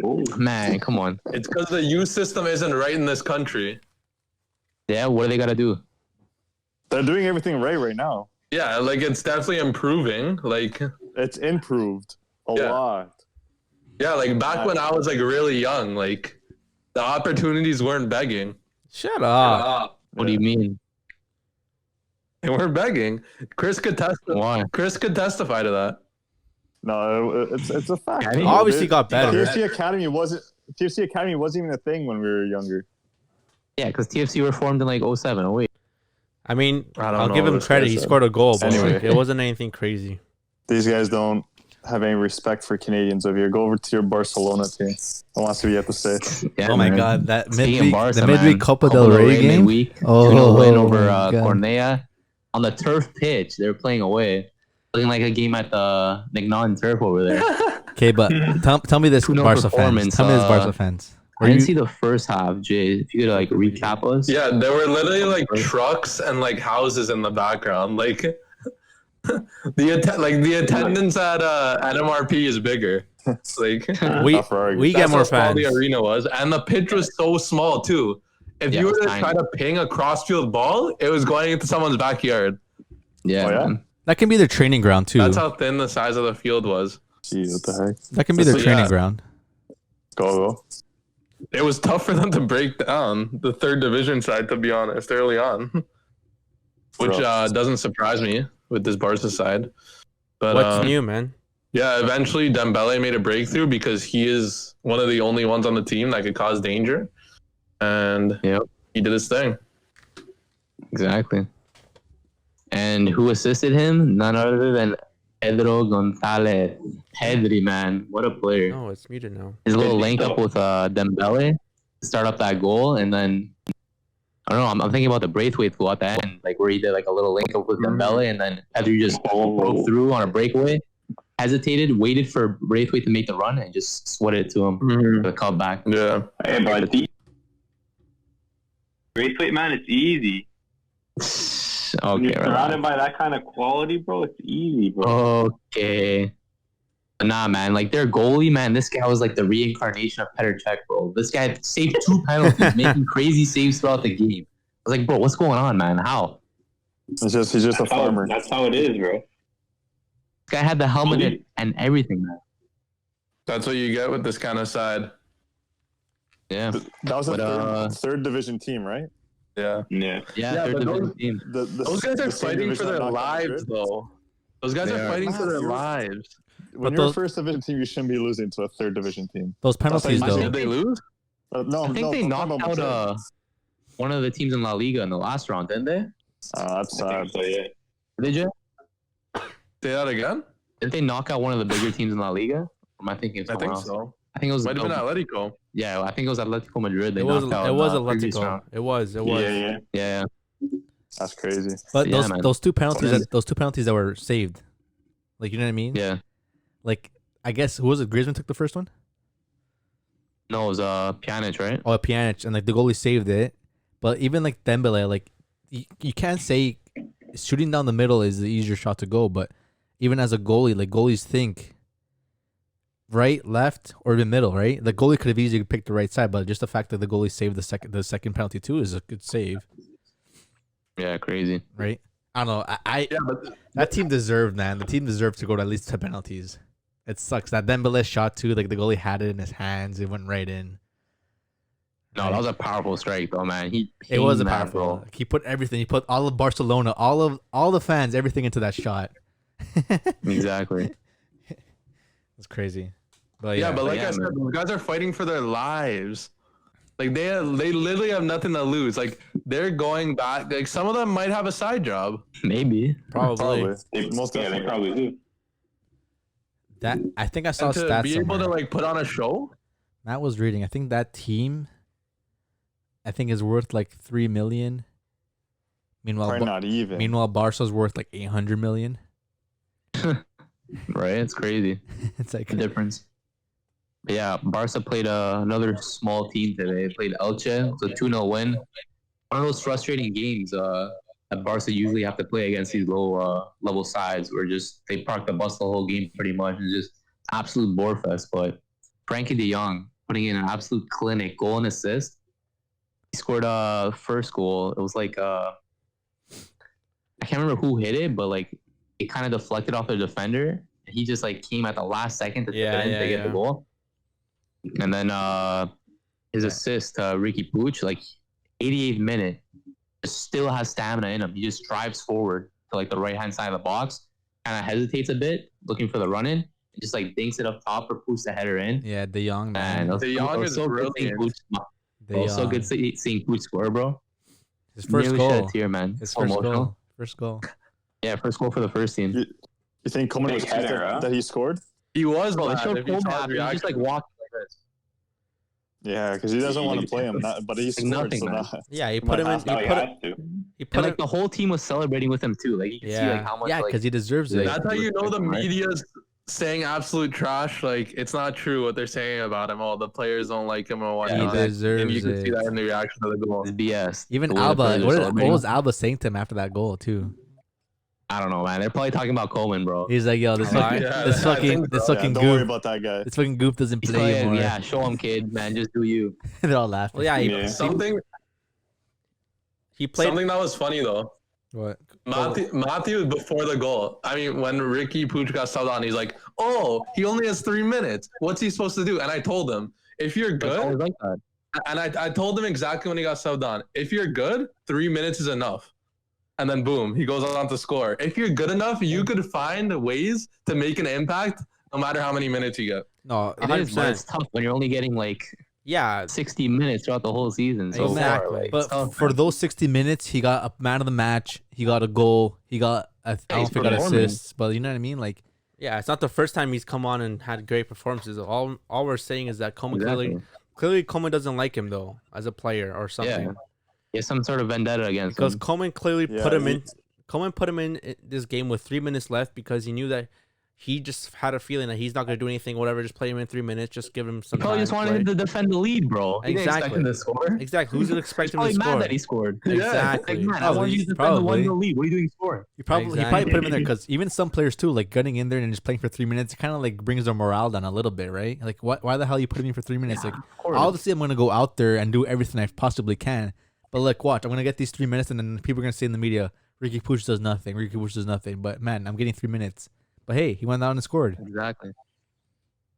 Oh. man, come on. it's because the youth system isn't right in this country. Yeah, what do they gotta do? They're doing everything right now. Yeah, like it's definitely improving. Like It's improved a Yeah. lot. yeah, like back when I was like really young, like the opportunities weren't begging. Shut up. What do you mean? They weren't begging. Chris could Why? testify to that. No, it's a fact. Academy? Obviously got better. TFC Academy wasn't even a thing when we were younger. Yeah, because TFC were formed in like 07, 08. I mean, I don't I'll know give what him this credit. guy He said. scored a goal, but Anyway. like, it wasn't anything crazy. These guys don't have any respect for Canadians over here. Go over to your Barcelona team. I want to see what you have to say. Yeah, Oh my man. god, that Speaking of midweek, Barca, the midweek man, Copa del Rey game. midweek, Oh, 2-0 win over my God. Cornea on the turf pitch. They were playing away, looking like a game at the Mignon turf over there. Okay, but tell me this, 2-0 Barca fans. performance, Tell me this, Barca fans. I Were didn't you- see the first half, Jay. If you could like recap us. Yeah, there were literally like trucks and like houses in the background. Like the attendance at MRP is bigger. Like we Tough for argument. we get that's more how small fans. the arena was, and the pitch was so small too. If Yeah, you it were was to tiny. try to ping a cross-field ball, it was going into someone's backyard. Yeah, Oh, yeah? man. That can be their training ground too. That's how thin the size of the field was. Jeez, what the heck? That can be their So, training yeah. ground. Go. It was tough for them to break down the third division side, to be honest, early on, which Rough. doesn't surprise me with this Barca side. But What's new, man? yeah, eventually Dembele made a breakthrough because he is one of the only ones on the team that could cause danger, and Yep. he did his thing. Exactly. And who assisted him? None other than Pedro Gonzalez. Pedri, man, what a player! Oh, it's muted now. His little Pedri, link up though. with Dembele to start up that goal, and then I don't know. I'm thinking about the Braithwaite goal at the end, like where he did like a little link up with Dembele, and then Pedri just broke through on a breakaway, hesitated, waited for Braithwaite to make the run, and just sweated it to him for the cutback. Yeah, Hey, bro, Braithwaite, man, it's easy. When Okay, you're surrounded right. by that kind of quality, bro, it's easy, bro. Okay. But nah, man, like their goalie, man, this guy was like the reincarnation of Petr Cech, bro. This guy saved 2 penalties, making crazy saves throughout the game. I was like, bro, what's going on, man? How? He's just a That's how- farmer. That's how it is, bro. This guy had the helmet Goalie- and everything, man. that's what you get with this kind of side. Yeah. That was a But, third division team, right? Yeah, Yeah. Yeah, Yeah, third but division those- team. those guys are the same fighting for division their that knocked out lives, Madrid. though. Those guys They are are. fighting for their You're- lives. When But you're a those- first division team, you shouldn't be losing to a third division team. Those penalties, like- though. Did they lose? No, I think no, they I'm talking knocked about out Madrid. one of the teams in La Liga in the last round, didn't they? That's I sad. think so, yeah. Did you? Say that again. Didn't they knock out one of the bigger teams in La Liga? Or am I thinking of I someone think else? so. I think it was. Might have been Atletico. Yeah, I think it was Atletico Madrid. They It was knocked out. it was in the previous Atletico. round. It was. Yeah. Yeah, That's crazy. But Yeah, man. those two penalties What is those two penalties that were saved. Like, you know what I mean? yeah. Like, I guess, who was it? Griezmann took the first one? No, it was Pjanic, right? Oh, Pjanic, and like the goalie saved it. But even like Dembele, like you can't say shooting down the middle is the easier shot to go. But even as a goalie, like goalies think right, left, or the middle, right? The goalie could have easily picked the right side, but just the fact that the goalie saved the second penalty too is a good save, Yeah, crazy. right? I don't know. Yeah, but That team deserved, man. The team deserved to go to at least 2 penalties. It sucks that Dembele shot too. Like the goalie had it in his hands, it went right in. No, that was a powerful strike, though, man. It was a pinged that, powerful. bro. Like, he put everything. He put all of Barcelona, all the fans, everything into that shot. Exactly. It's crazy. But yeah, yeah, but like yeah, I said, man. those guys are fighting for their lives. Like they literally have nothing to lose. Like they're going back. Like some of them might have a side job. Maybe. probably. They, Most yeah, they definitely. probably do. That I think I saw And to stats be able to somewhere. like put on a show. Matt was reading. I think that team, I think is worth like 3 million. Meanwhile, Probably not even. meanwhile, Barca's worth like 800 million. Right? It's crazy. It's like The difference. But yeah, Barca played another small team today. They played Elche. It's a 2-0 win. One of those frustrating games that Barca usually have to play against these low level sides where just they park the bus the whole game pretty much and just absolute bore fest. But Frankie de Jong putting in an absolute clinic, goal and assist. He scored a first goal. It was like I can't remember who hit it, but like it kind of deflected off the defender. He just like came at the last second to Yeah, tip it in to get the goal. And then his assist, Ricky Puig, like 88th minute, just still has stamina in him. He just drives forward to like the right hand side of the box, kind of hesitates a bit, looking for the run in, and just like dinks it up top for Puig to header in. yeah, De Jong, And man. it was, De Jong it was is so good seeing brilliant. Puig. De It was so Jong. good seeing Puig score, bro. His first Nearly shed goal. a tear, man. His So first emotional. goal. First goal. Yeah, first goal for the first team. You think Coleman was Big pissed header, huh? that he scored? He was Bro, they glad showed if you Coleman saw his after. He's just like reaction. walking like this. Yeah, because he doesn't want to play him. But he scored. nothing, So man. now, Yeah, he Might put him in. have He No, he put has it. to. He And put like it. the whole team was celebrating with him too. Like you can see like how much Yeah, like because he deserves it. That's how you know the Right. media's saying absolute trash. Like it's not true what they're saying about him. Oh, the players don't like him or He whatnot. deserves And you can see it. that in the reaction to the goal. it's BS. Even The way the Alba. players are What celebrating. was Alba saying to him after that goal too? I don't know, man. They're probably talking about Coleman, bro. He's like, "Yo, this fucking, Yeah, this I fucking, think this so. yeah, fucking don't worry goof, about that guy. this fucking goof doesn't He's play probably, anymore." yeah, show him, kid, man. Just do you. They're all laughing. Well, yeah, Yeah. Something he played. something that was funny though. What? Matthew before the goal. I mean, when Ricky Puig got subbed on, he's like, "Oh, he only has 3 minutes. What's he supposed to do?" And I told him, "If you're It's always good," like that. and I told him exactly when he got subbed on. If you're good, 3 minutes is enough. And then boom, he goes on to score. If you're good enough, you could find ways to make an impact, no matter how many minutes you get. No, It is, but it's tough when you're only getting like Yeah, 60 minutes throughout the whole season. So Exactly. far, like, But it's tough, for man. those 60 minutes, he got a man of the match. He got a goal. He got, I don't know he's if he got performing. assists, but you know what I mean? Like, yeah. It's not the first time he's come on and had great performances. All we're saying is that Coleman Exactly. clearly Coleman doesn't like him though as a player or something. Yeah. He has some sort of vendetta against Because him. Coleman clearly Yeah, put him he- in. Coleman put him in this game with 3 minutes left because he knew that he just had a feeling that he's not going to do anything. Whatever, just play him in 3 minutes. Just give him He some probably time just to wanted play. him to defend the lead, bro. He didn't expect Exactly. him to score. Exactly. Who's going to expect He's him to probably score? mad that he scored. Exactly. Like, man, I wanted you to defend the Probably. 1-0 lead. What are you doing scoring? he probably Exactly. put him in there because even some players too, like getting in there and just playing for 3 minutes, it kind of like brings their morale down a little bit, right? Like, why the hell you put me in for 3 minutes? Like, Of course. obviously I'm gonna go out there and do everything I possibly can, but like, watch, I'm gonna get these 3 minutes, and then people are gonna say in the media, Ricky Puig does nothing. Ricky Puig does nothing. But man, I'm getting 3 minutes. But hey, he went down and scored. Exactly.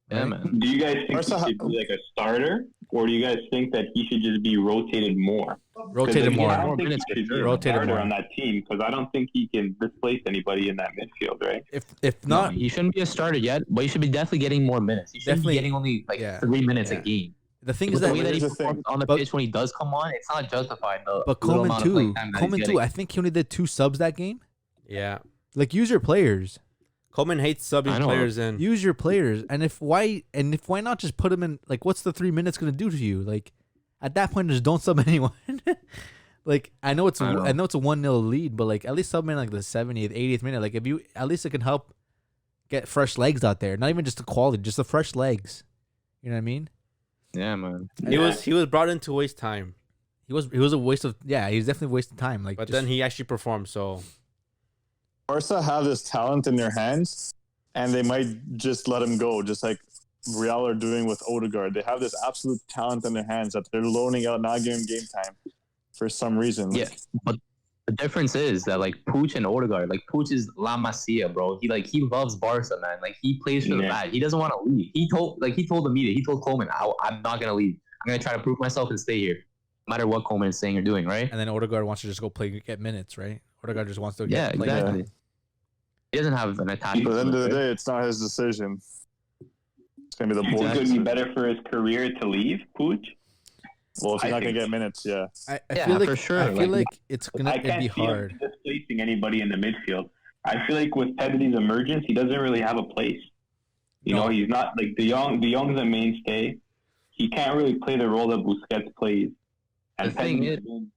Yeah, Right? man. Do you guys think Barca he should be like a starter, or do you guys think that he should just be rotated more? 'Cause, Rotate him again, I more. don't think he should be a Rotate him starter more. on that team because I don't think he can displace anybody in that midfield, right? If No, not, he shouldn't be a starter yet, but he should be definitely getting more minutes. He shouldn't Definitely- be getting only like yeah. 3 minutes Yeah. a game. the thing is With the that way that he here's the thing. performs on the But- pitch when he does come on, it's not justified. The but little Coleman amount of playing too. time that he's Coleman getting. too. I think he only did 2 subs that game. Yeah. Like, use your players. Coleman hates I subbing know. players in. Use your players. And if why not just put him in? Like, what's the 3 minutes gonna do to you? Like, at that point, just don't sub anyone. Like, I know it's I know. a 1-0 lead, but like at least sub in like the 70th, 80th minute. Like, if you at least it can help get fresh legs out there. Not even just the quality, just the fresh legs. You know what I mean? Yeah, man. He was brought in to waste time, He was a waste of he was definitely wasting time. Like, but just- then he actually performed. So Barca have this talent in their hands, and they might just let him go, just like Real are doing with Odegaard. They have this absolute talent in their hands that they're loaning out, not giving game time for some reason. Yeah, but The difference is that like Puig and Odegaard, like Puig is La Masia, bro. He loves Barca, man. Like he plays for the match. He doesn't want to leave. He told the media, he told Coleman, I'm not gonna leave. I'm gonna try to prove myself and stay here, no matter what Coleman is saying or doing, right? And then Odegaard wants to just go play, get minutes, right? Odegaard just wants to Yeah, play. exactly. He doesn't have an attachment. But at the end of the day, it's not his decision. It's gonna be the Do you think board's it would be decision. better for his career to leave, Puig? Well, if he's I not gonna think- get minutes, yeah. I Yeah, feel like for sure. I feel Like, like it's I gonna it'd can't be see him hard. displacing anybody in the midfield. I feel like with Pedri's emergence, he doesn't really have a place. You know, he's not like De Jong's a mainstay. He can't really play the role that Busquets plays. And The thing Pedri's is- been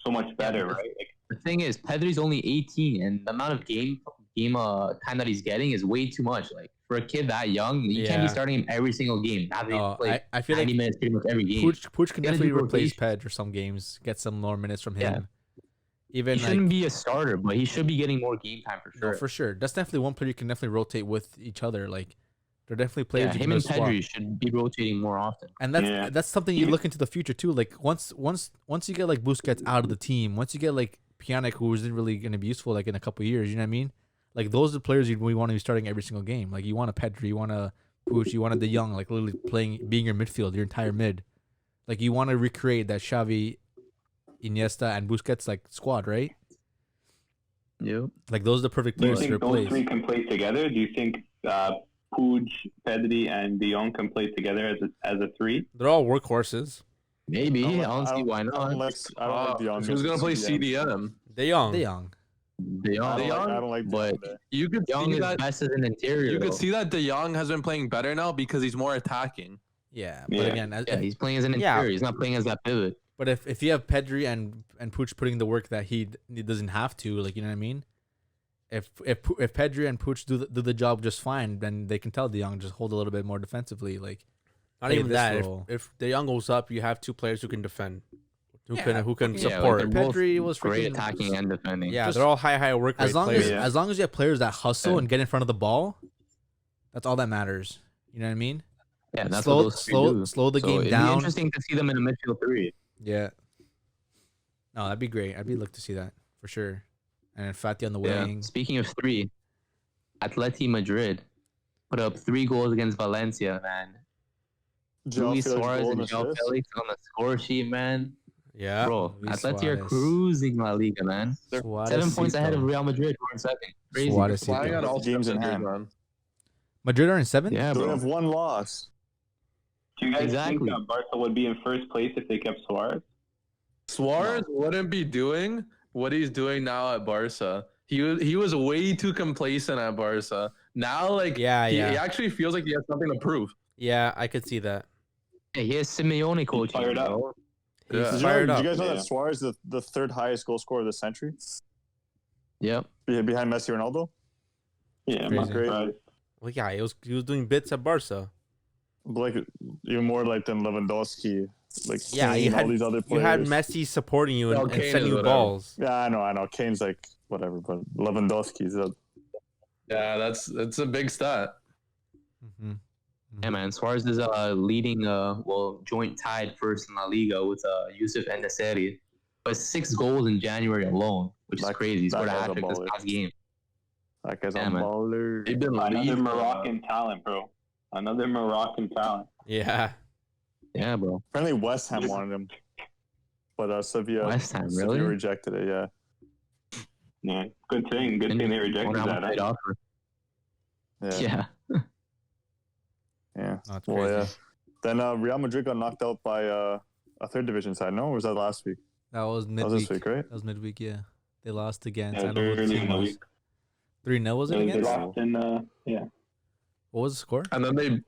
so much better, the- right? Like, The thing is, Pedri's only 18, and the amount of game time that he's getting is way too much. Like for a kid that young, you can't Yeah. be starting him every single game. Having No, to play I feel like 90 minutes pretty much every game. Puig can You gotta definitely do replace rotation. Pedri some games, get some more minutes from Yeah. him. Even He like shouldn't be a starter, but he should be getting more game time for sure. no, for sure. That's definitely one player you can definitely rotate with each other. Like they're definitely players Yeah, you him can and swap. Pedri should be rotating more often. And that's Yeah. that's something you Even- look into the future too. Like once you get like Busquets out of the team, once you get like Pjanic, who isn't really going to be useful like in a couple of years, you know what I mean? Like those are the players we want to be starting every single game. Like you want a Pedri, you want a Puig, you want a De Jong, like literally being your midfield, your entire mid. Like you want to recreate that Xavi, Iniesta, and Busquets like squad, right? Yep. Like those are the perfect do you players to think those replace. three can play together? Do you think Puig, Pedri, and De Jong can play together as a three? They're all workhorses. Maybe. I don't see why I don't not. like De Jong. Who's gonna play CDM. CDM? De Jong. De Jong. De I Jong, don't like De but Jong there. You could Young see is that. best as an interior. You could though. see that De Jong has been playing better now because he's more attacking. Yeah, but Yeah. again, Yeah, he's playing as an Yeah. interior. He's not playing as that pivot. but if you have Pedri and Puig putting the work that he doesn't have to, like you know what I mean. If Pedri and Puig do the job just fine, then they can tell De Jong just hold a little bit more defensively. Like Not play even this that. role. If De Jong goes up, you have two players who can defend, who Yeah, can Yeah, like, support. they're both Pedri was great freaking- attacking and defending. Yeah, Just they're all high work rate as long players. as Yeah. as long as you have players that hustle Yeah. and get in front of the ball, that's all that matters. You know what I mean? Yeah, that's slow what those three do. slow the So game it'd be down. interesting to see them in a midfield three. Yeah. No, that'd be great. I'd be look to see that for sure. And then Fati on the Yeah. wing. Speaking of three, Atleti Madrid put up 3 goals against Valencia, man. João Luis Felix Suarez goal and and João assist. Felix on the score sheet, man. Yeah. Bro, Luis Atleti are Suarez. cruising La Liga, man. 7 points ahead of Real Madrid, who are in second. Crazy. Suarez. Flying on all Games in cylinders, hand. man. Madrid are in 7th? Yeah, They bro. have one loss. Do you guys Exactly. think Barca would be in first place if they kept Suarez? Suarez wouldn't be doing what he's doing now at Barca. He was way too complacent at Barca. Now, like, he actually feels like he has something to prove. Yeah, I could see that. Yeah, he has Simeone coaching. fired up. bro. He's Yeah. Did fired you up. guys know Yeah. that Suarez is the third highest goal scorer of the century? Yep. Behind Messi and Ronaldo? Yeah, I'm not Crazy. surprised. Well, yeah, he was doing bits at Barca. But like even more like than Lewandowski. Like Yeah, Kane, you had all these other you players. had Messi supporting you No, and Kane sending is you whatever. balls. Yeah, I know. Kane's like whatever, but Lewandowski's Yeah, that's a big stat. Mm-hmm. Yeah, man. Suarez is leading, joint tied first in La Liga with Yusuf Enesiri. But 6 goals in January alone, which is That- crazy. He that scored a guy's a hat trick this baller. past game. that guy's Yeah, a man. baller. They've been Another leading. Moroccan talent, bro. Another Moroccan talent. Yeah. Yeah, bro. Apparently West Ham wanted him. But Sevilla, West Ham, Sevilla really? rejected it, yeah. Yeah, good thing. Good thing they rejected Wonder how much that. they'd offer. Yeah. Yeah. Yeah. Oh, it's Well, crazy. yeah. Then Real Madrid got knocked out by a third division side, no? Or was that last week? That was That was this midweek. week, right? That was midweek, yeah. They lost against. Yeah, I don't know what the early team in the was. week. 3-0 was it They against? lost in, yeah. What was the score? And then they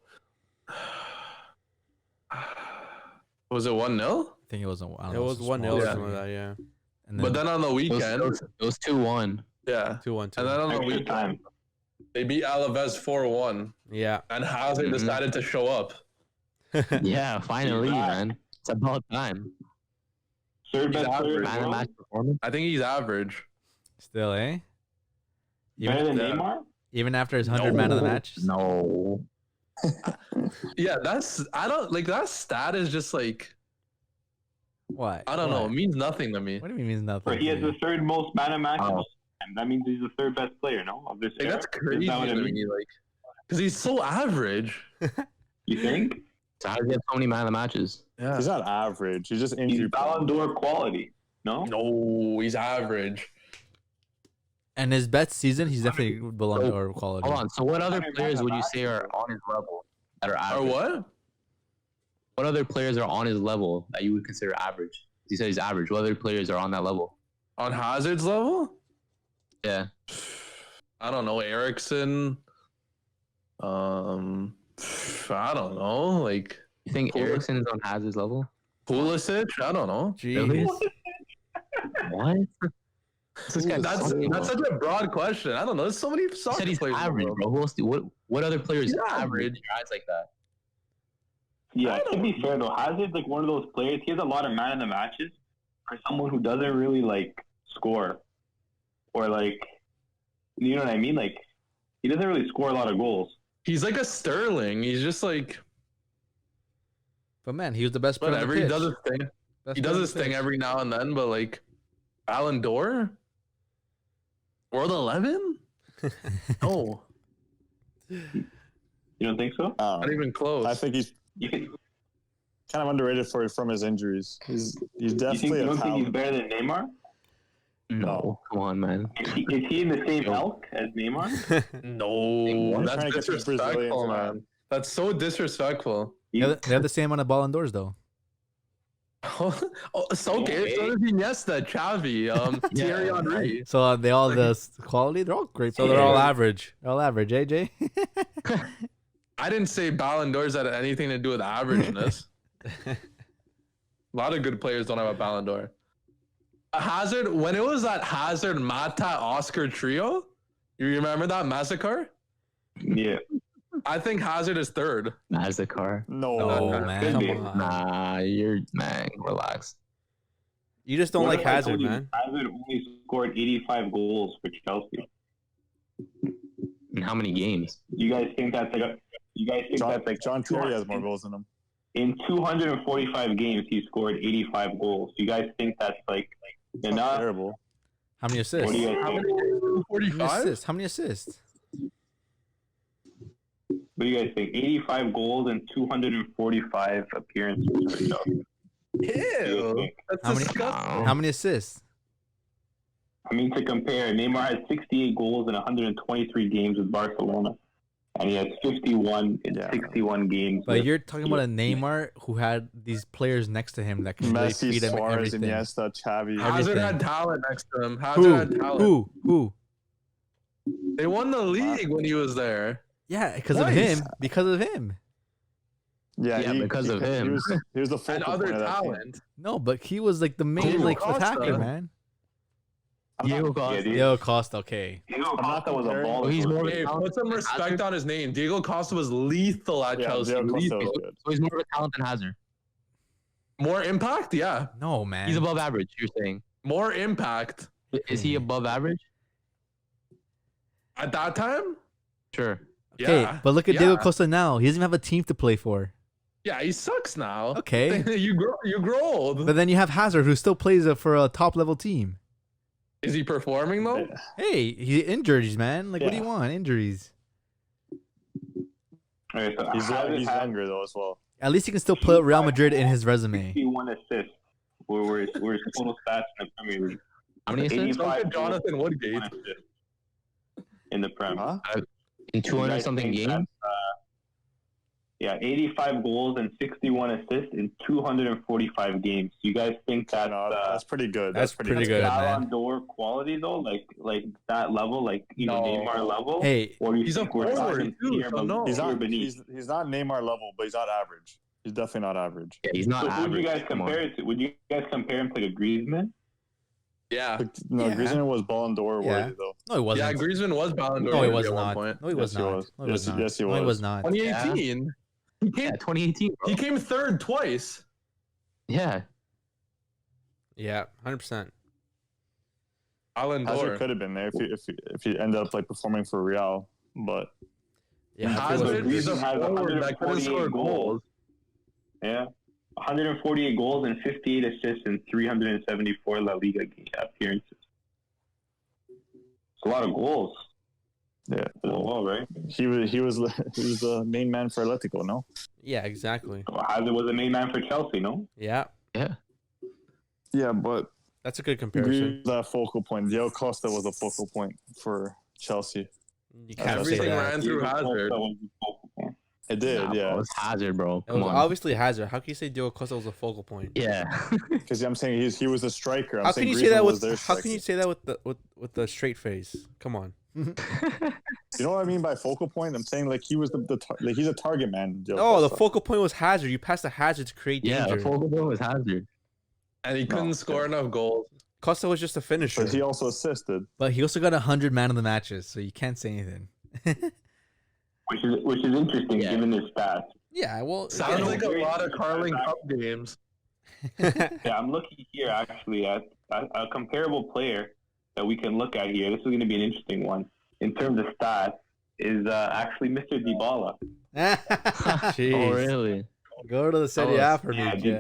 was it 1-0? I think it was. I don't It know, was a 1-0 small or Yeah. something game. like that, yeah. And But then on the weekend, Those 2-1. yeah. 2-1. And then on the Extra weekend, time. they beat Alaves 4-1, Yeah. and Hazard Mhm. decided to show up. Yeah, finally, He's back. man. It's about time. Third He's best player in average. the Man of world. match performance. I think he's average. Still, eh? Better than Yeah. Neymar? Even after his 100 man of the match. No. Yeah, that's I don't like that stat is just like What? I don't know. It What? means nothing to me. What do you mean means nothing? Or he has to the you? third most man of matches. Oh. And that means he's the third best player, no? Of this Like, era. that's crazy Is that what to I mean? me. Like, because he's so average. You think? So how does he have so many man of the matches? Yeah. He's not average. He's just He's injury Ballon prone. d'Or quality. No? No, he's average. And his best season, he's definitely Ballon d'Or quality. Hold on. So what other 100 players man would you of say are on his level that are Or average? what? What other players are on his level that you would consider average? You said he's average. What other players are on that level? On Hazard's level? Yeah. I don't know. Ericsson. I don't know. Like You think Pulisic. Ericsson is on Hazard's level? Pulisic? I don't know. Jeez. What? This guy That's such a broad question. I don't know. There's so many You soccer said he's players. in the average, world. bro. Who else what other players He's average average. in your eyes like that? Yeah, I to don't- be fair though, Hazard's like one of those players. He has a lot of man in the matches for someone who doesn't really like score, or like, you know what I mean? Like, he doesn't really score a lot of goals. He's like a Sterling. He's just like But man, he was the best player on the whatever. He pitch. does his thing. Best He player does on his the thing pitch. every now and then, but like Ballon d'Or? World 11? No, You don't think so? not even close. I think he's You think, kind of underrated from his injuries. He's you definitely a don't think he's talent. better than Neymar? No. Come on, man. Is he in the same elk as Neymar? No, He's that's trying to get these Brazilians disrespectful, around. man. That's so disrespectful. They have the same amount of Ballon d'Ors though. Oh, so okay. So does Iniesta, Xavi, Thierry Henry. So they all the quality. They're all great. So they're all average. They're all average. AJ. I didn't say Ballon d'Ors had anything to do with averageness. A lot of good players don't have a Ballon d'Or. Hazard, when it was that Hazard, Mata, Oscar trio, you remember that massacre? Yeah. I think Hazard is third. Massacre. No, No Could man, be. come on. Nah, relax. You just don't What like if I Hazard, told you man. Hazard only scored 85 goals for Chelsea. In how many games? You guys think that's like John Terry has more goals than him. in 245 games he scored 85 goals. You guys think that's like It's not enough? terrible. How many assists? What do you guys How think? many? How many 45? assists? How many assists? What do you guys think? 85 goals and 245 appearances for Chelsea. Ew. That's How many- disgusting. How many assists? I mean, to compare, Neymar has 68 goals in 123 games with Barcelona, and he has 51 in Yeah. 61 games. But with- you're talking about a Neymar who had these players next to him that can really Messi, feed him Suarez, everything. Iniesta, Xavi. How- Hazard everything. had talent next to him. Hazard Who? had talent. Who? They won the league when he was there. Yeah, because of Nice. him. Because of him. Yeah, because of him. He was the And focal other point of that team. talent. No, but he was like the main Diego like Costa. attacker, man. Diego Costa. dude. Yo, Costa, okay. Diego Costa was a comparing- baller. Oh, he's more- Hey, put some respect on his name. Diego Costa was lethal at Yeah, Chelsea. Diego Costa Lethal. was good. So he's more of a talent than Hazard. More impact? Yeah. No, man. He's above average, you're saying. More impact. Is he above average? At that time? Sure. Okay, Yeah. but look at Diego Yeah. Costa now. He doesn't even have a team to play for. Yeah, he sucks now. Okay. you grow old. But then you have Hazard who still plays for a top level team. Is he performing though? Yeah. Hey, he injuries, man. Like, what do you Yeah. want? Injuries. Okay, so He's Hazard he's has younger though as well. At least he can still put Real Madrid in his resume. 61 assists. Were his total stats in the Premier League. How many assists? Look 85 at Jonathan goals, Woodgate. 61 assists in the Prem. Huh? In You 200 guys something think games? that's, yeah, 85 goals and 61 assists in 245 games. You guys think that's That's pretty good. That's pretty good, Ballon man. d'Or quality though? Like that level, like No. Neymar level? Hey, Or you He's a think we're forward, talking too, tier so be- no. He's tier not. beneath? He's not Neymar level, but he's not average. He's definitely not average. Yeah, he's not So who would average. you guys come on. compare it to? Would you guys compare him to like a Griezmann? Yeah. Like, no, Yeah. Griezmann was Ballon d'Or Yeah. worthy though. no, he wasn't. Yeah, Griezmann was Ballon d'Or no, he worthy was at one not. point. No, he was Yes, he not. was. No, he was Yes, not. yes, he No, he was. was not. 2018. He came. Yeah, 2018, bro. He came third twice. Yeah. Yeah, 100%. Ballon d'Or. Hazard could have been there if he ended up like performing for Real, but Yeah, Hazard is a Griezmann has forward that couldn't 148 score goals. Yeah. 148 goals and 58 assists in 374 La Liga appearances. It's a lot of goals. Yeah. Well, right? He was the main man for Atletico, no? Yeah, exactly. Well, Hazard was the main man for Chelsea, no? Yeah, Yeah, but that's a good comparison. that focal point. Diego Costa was a focal point for Chelsea. You can't say Everything that. ran through Hazard. It did, Nah, yeah. bro, it's Hazard, bro. It Come was on. obviously Hazard. How can you say Diego Costa was a focal point? Yeah. Because I'm saying he was a striker. I'm How saying can you say Griezmann that was with their How can you striker. say that with the straight face? Come on. You know what I mean by focal point? I'm saying like he was like he's a target man. Diego No, the Costa. focal point was Hazard. You passed the Hazard to create Yeah, danger. the focal point was Hazard. And he couldn't score enough goals. Costa was just a finisher. But he also assisted. But he also got 100 man of the matches, so you can't say anything. Which is interesting Yeah. given his stats. Yeah, well, Sounds Yeah. like a lot of Carling Cup games. Yeah, I'm looking here actually at a comparable player that we can look at here. This is going to be an interesting one in terms of stats. Is actually Mr. Dybala. Jeez. Oh, really? Go to the Serie A for me, Yeah, Jay.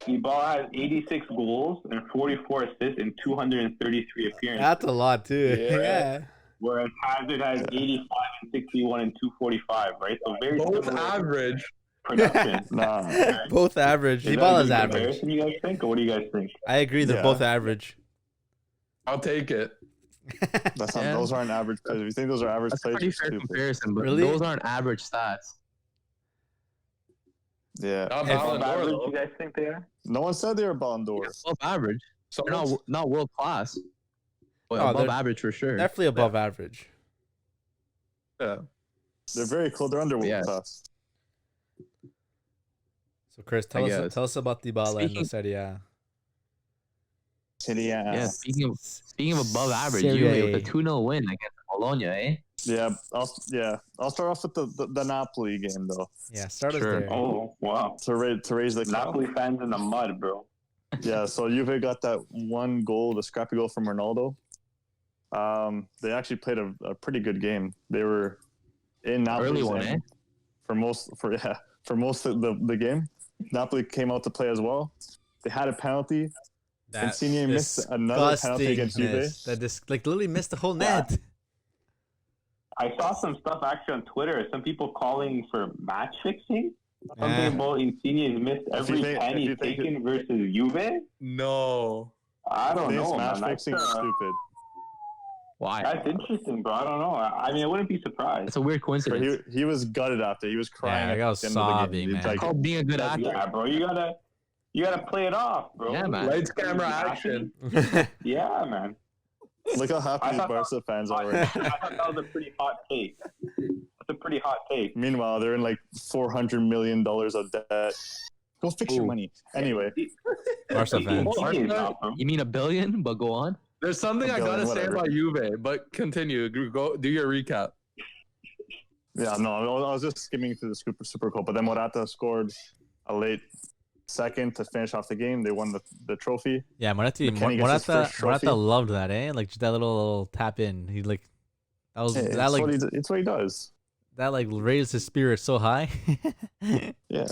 Dybala has 86 goals and 44 assists in 233 appearances. That's a lot too. Yeah. Yeah. Whereas Hazard has 85 and 61 and 245, right? So very Both similar average. production. Nah. Both average. Is that a Dybala's good average. comparison, you guys think, or what do you guys think? I agree. They're Yeah. both average. I'll take it. That's not, Yeah. those aren't average players. If you think those are average That's a players, pretty you're fair stupid. comparison, but Really? those aren't average stats. Yeah. Not If- Ballon d'Or, Average, though. you guys think they are? No one said they were Ballon d'Or. Above average. They're not world class, but No, above they're average for sure. Definitely above average. Yeah. They're very close. They're under world Yeah. class. So Chris, I tell guess. us about Dybala and the Speaking- Serie A. Yeah, speaking of above average, Serie you A. with a 2-0 win against Bologna, eh? Yeah. I'll start off with the Napoli game though Yeah, start us Sure. there. Oh, wow. to raise the cap. Napoli fans in the mud, bro. Yeah, so Juve got that one goal, the scrappy goal from Ronaldo. They actually played a pretty good game. They were in Napoli Early one, eh? for most of the game. Napoli came out to play as well. They had a penalty. Insigne missed another penalty against Juve. Disgustingness. That like literally missed the whole Yeah. net. I saw some stuff actually on Twitter. Some people calling for match fixing. Something Yeah. about Insigne's missed every think- pen if you he's think taken versus Juve. No. I don't This know, match man. fixing is stupid. Why? That's interesting, bro. I don't know. I mean, I wouldn't be surprised. That's a weird But coincidence. he was gutted after. He was crying. Yeah, at I was the end of the game. sobbing, He's man. like, Called being a good actor. Yeah, bro. You gotta play it off, bro. Yeah, man. Lights, camera, action. Yeah, man. look how happy I these thought- Barca fans I are. Right? thought that was a pretty hot take. That's a pretty hot take. Meanwhile, they're in like $400 million of debt. Go fix your Ooh. money. Anyway, Barca fans. Insigne is not, bro. You mean $1 billion? But go on. There's something I gotta say Whatever. about Juve, but continue. Go do your recap. yeah, no, I was just skimming through the Super Cup, but then Morata scored a late second to finish off the game. They won the trophy. Yeah, McKennie gets his first trophy. Morata loved that, eh? Like just that little tap in. He like that was Hey, that like it's what he does. that like raised his spirit so high. Yeah,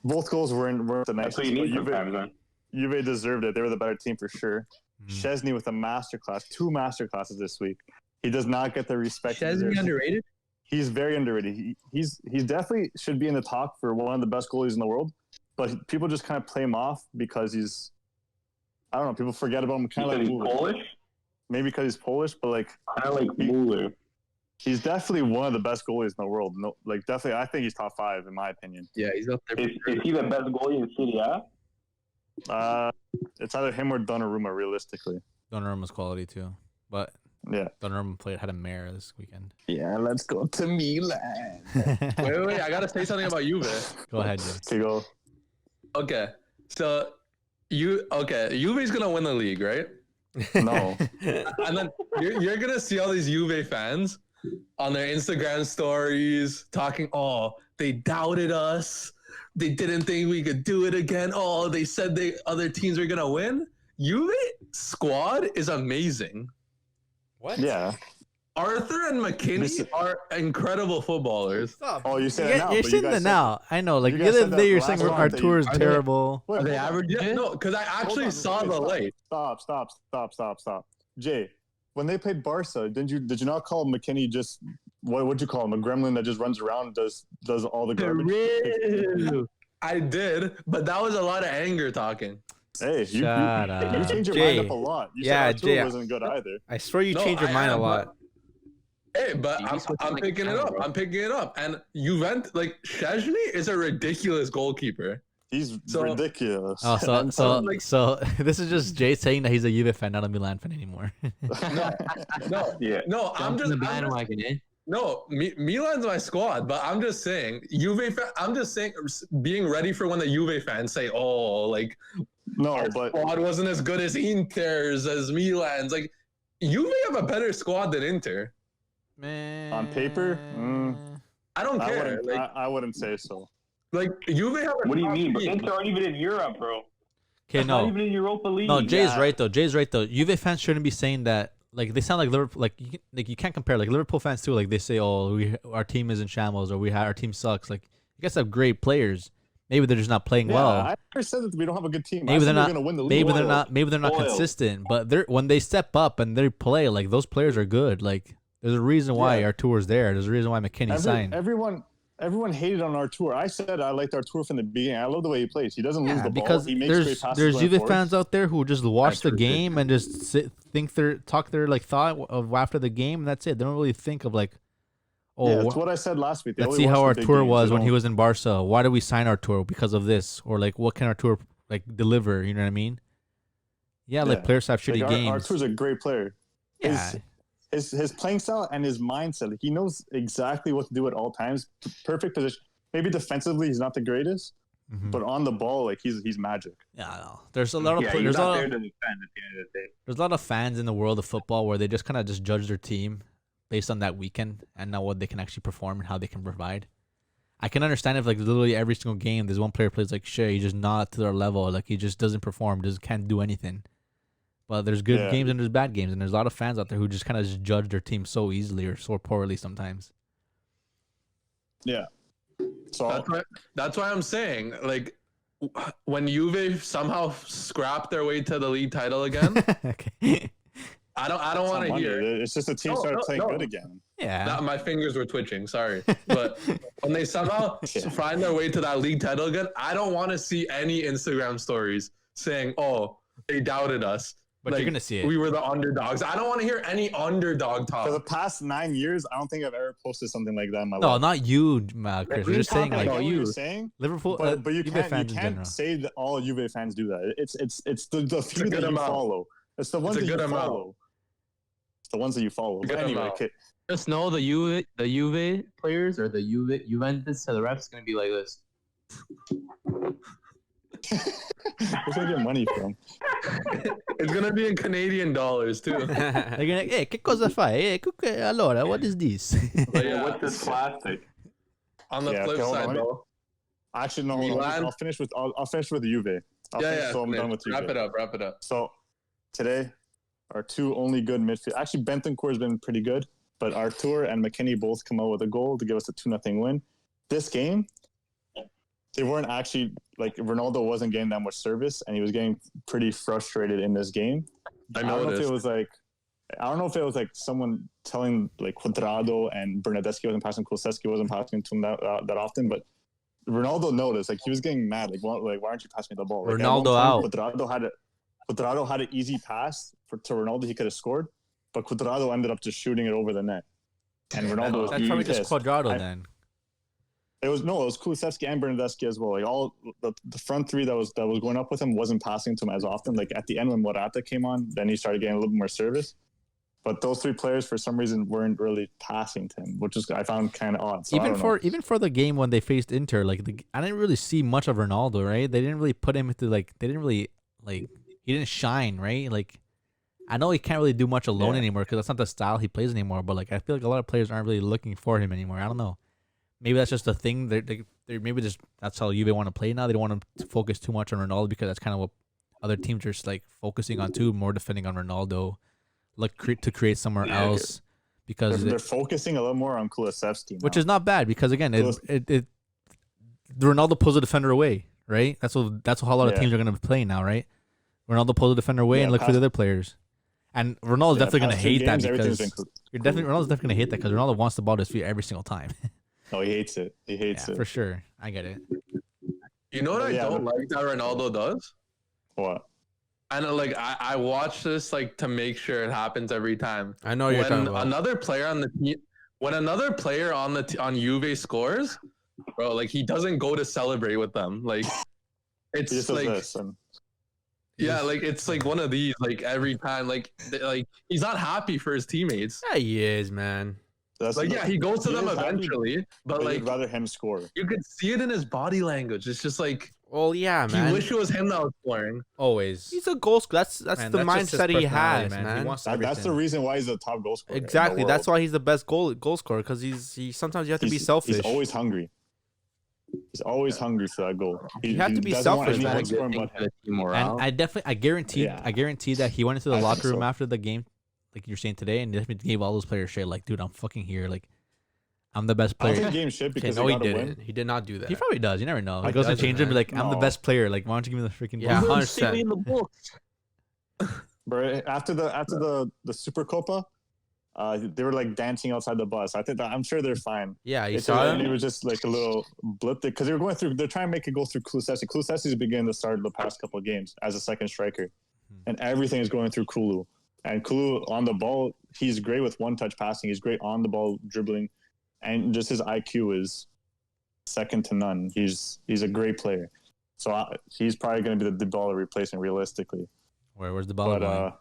both goals weren't the That's nicest. what you need but sometimes, man. Juve deserved it. They were the better team for sure. Mm. Chesney with a masterclass, 2 masterclasses this week. He does not get the respect. he Chesney deserves. underrated? He's very underrated. He's definitely should be in the talk for one of the best goalies in the world, but people just kind of play him off because he's, I don't know, people forget about him. Kind of Because like he's Muller. Polish, Maybe because he's Polish, but like kind of like Muller. he's definitely one of the best goalies in the world. No, like definitely, I think he's top 5 in my opinion. Yeah, he's up there. Is he the best goalie in Serie A? It's either him or Donnarumma, realistically. Donnarumma's quality too, but Yeah. Donnarumma had a mare this weekend. Yeah, let's go to Milan. Wait. I gotta say something about Juve. Go ahead, Jay. Okay, go. Okay. So Juve's gonna win the league, right? No. And then you're gonna see all these Juve fans on their Instagram stories talking, oh, they doubted us. They didn't think we could do it again. Oh, they said other teams are gonna win. Juve squad is amazing. What? Yeah. Arthur and McKinney are incredible footballers. Stop. Oh, you say it now. You're but you saying guys that said- now. I know. Like you the guys other said that day, you're last saying round our that tour is Are they- terrible. Wait, Are they hold on. average? Yeah, no, because I actually Hold on, saw wait, the light. Stop. Jay, when they played Barca, did you not call McKinney just what'd you call him? A gremlin that just runs around, does all the garbage? I did, but that was a lot of anger talking. Hey, you Shut up. changed your Jay. mind up a lot. You Yeah, said our tour Jay. wasn't good either. I swear you No, changed your I mind a am, lot. Hey, but You I'm switching like picking a it up. camera. I'm picking it up. And Szczęsny is a ridiculous goalkeeper. He's So- ridiculous. Oh, so like- this is just Jay saying that he's a Juve fan, not a Milan fan anymore. No, Yeah. no, Jump in the bandwagon, eh? Milan's my squad, but I'm just saying, I'm just saying, being ready for when the Juve fans say, "Oh, like No, our but squad wasn't as good as Inter's, as Milan's." Like, Juve have a better squad than Inter. Man. On paper, I don't I care. wouldn't. Like, I wouldn't say so. Juve have. A What do you top mean? But team. Inter aren't even in Europe, bro. Okay, Not no, even in Europa League. no. Jay's Yeah. right though. Juve fans shouldn't be saying that. Like they sound like Liverpool. Like you can't compare. Like Liverpool fans too. Like they say, "Oh, our team is in shambles," or our team sucks. Like you guys have great players. Maybe they're just not playing Yeah, well. I never said that we don't have a good team. I Maybe said they're we're not. gonna win the league. Maybe they're Oil. not. Maybe they're not Oil. consistent. But they're when they step up and they play, like those players are good. Like there's a reason why Yeah. our tour's there. There's a reason why McKinney signed. Everyone hated on our tour. I said I liked our tour from the beginning. I love the way he plays. He doesn't lose Yeah, the ball. because He makes great there's passes. there's going Juve forward. fans out there who just watch the true, game and just talk their like thought of after the game. And that's it. They don't really think of like, oh, Yeah, that's what I said last week. They let's only see how watch our the big tour games. was They when he don't- was in Barca. Why did we sign our tour? Because of this, or like what can our tour like deliver? You know what I mean? Yeah, like Yeah. players have shitty Like, games. Our tour's a great player. yeah, His playing style and his mindset. Like, he knows exactly what to do at all times. Perfect position. Maybe defensively he's not the greatest, mhm. but on the ball, like he's magic. yeah. I know. There's a lot of Yeah, pla- you're there's a not lot there of, to defend at the end of the day. there's a lot of fans in the world of football where they just kind of just judge their team based on that weekend and not what they can actually perform and how they can provide. I can understand if like literally every single game there's one player plays like shit, he's just not to their level, like he just doesn't perform, can't do anything. But there's good Yeah. games and there's bad games, and there's a lot of fans out there who just kind of just judge their team so easily or so poorly sometimes. Yeah. So That's why I'm saying, like, when Juve somehow scrap their way to the league title again, Okay. I don't it's want on to Monday. hear. It's just the team No, started no, playing no. good again. Yeah. My fingers were twitching. Sorry, but when they somehow Yeah. find their way to that league title again, I don't want to see any Instagram stories saying, "Oh, they doubted us." But Like, you're gonna see it. We were the underdogs. I don't want to hear any underdog For the talk. past 9 years, I don't think I've ever posted something like that in my No, life. not you, Chris. What We're are you just saying talking I like get what you. you're saying, Liverpool, but you Juve fans in can't general. say that all Juve fans do that. It's the few good that you amount. follow. It's the ones a that you good amount. follow. It's the ones that you follow. It's a But good anyway, amount. okay. Just know the Juve players or the Juventus to the refs gonna be like this. Where's I get money from? It's gonna be in Canadian dollars too. They're gonna like, hey, che cosa fai? Allora, what is this? But Yeah, yeah, what's this plastic? on the Yeah, flip okay, hold on, side, let me- though. Actually, no. Hold on. Milan? I'll finish with Juve. So I'm done with Juve. Wrap it up. Wrap it up. So today, our two only good midfield. Actually, Bentancur has been pretty good, but Artur and McKinney both come out with a goal to give us a 2-0 win. This game, they weren't actually like Ronaldo wasn't getting that much service, and he was getting pretty frustrated in this game. I don't know if noticed. it was like. I don't know if it was like someone telling like Cuadrado and Bernadeschi wasn't passing, Kulusevski wasn't passing to him that often, but Ronaldo noticed like he was getting mad like why aren't you passing me the ball? Like, at one Ronaldo out. point, Cuadrado had an easy pass to Ronaldo. He could have scored, but Cuadrado ended up just shooting it over the net. And Ronaldo was That's probably just pissed. Cuadrado then. It was Kulusevski and Bernadeschi as well. Like all the front three that was going up with him wasn't passing to him as often. Like at the end when Morata came on, then he started getting a little bit more service. But those three players, for some reason, weren't really passing to him, which is I found kind of odd. So I don't know. Even for the game when they faced Inter, like I didn't really see much of Ronaldo, right? They didn't really put him into like they didn't really like he didn't shine, right? Like I know he can't really do much alone Yeah. anymore because that's not the style he plays anymore. But like I feel like a lot of players aren't really looking for him anymore. I don't know. Maybe that's just a thing. They're maybe just that's how Juve want to play now. They don't want to focus too much on Ronaldo because that's kind of what other teams are just like focusing on too, more defending on Ronaldo. Look to create somewhere else. because They're focusing a little more on Kulusevski, which is not bad because again, it Ronaldo pulls a defender away, right? That's what a lot of teams are gonna play now, right? Ronaldo pulls a defender away and look for the other players. And Ronaldo's definitely gonna hate that because Ronaldo's definitely gonna hate that because Ronaldo wants the ball to his feet every single time. No, he hates it. He hates it for sure. I get it. You know what I don't like that Ronaldo does? What? And like I watch this like to make sure it happens every time. I know you're talking about. Another player on the team, when another player on Juve scores, bro, like he doesn't go to celebrate with them. Like it's like yeah, like it's like one of these like every time like he's not happy for his teammates. Yeah, he is, man. Like yeah, he goes to them eventually, but like you'd rather him score. You could see it in his body language. It's just like, well, yeah, man. He wish it was him that was scoring. Always. He's a goal scorer. That's the mindset he has, man. He wants that's the reason why he's the top goal scorer. Exactly. That's why he's the best goal scorer because he sometimes you have to be selfish. He's always hungry. He's always hungry for that goal. You have to be selfish, man. And I guarantee that he went into the locker room after the game, like you're saying today, and definitely gave all those players shit. Like, dude, I'm fucking here. Like, I'm the best player. I don't think he gave him shit because he didn't. He did not do that. He probably does. You never know. He goes to change him, be like, I'm the best player. Like, why don't you give me the freaking ball? 100%. Bro, after the Super Copa, they were like dancing outside the bus. I'm sure they're fine. Yeah, you saw it. It was just like a little blip because they were going through. They're trying to make it go through Kulusevski. Kulusevski's beginning to start the past couple of games as a second striker, and everything is going through Kulu. And Kulu on the ball, he's great with one-touch passing. He's great on the ball dribbling, and just his IQ is second to none. He's a great player. So he's probably going to be the Dybala replacement realistically. Where's Dybala going?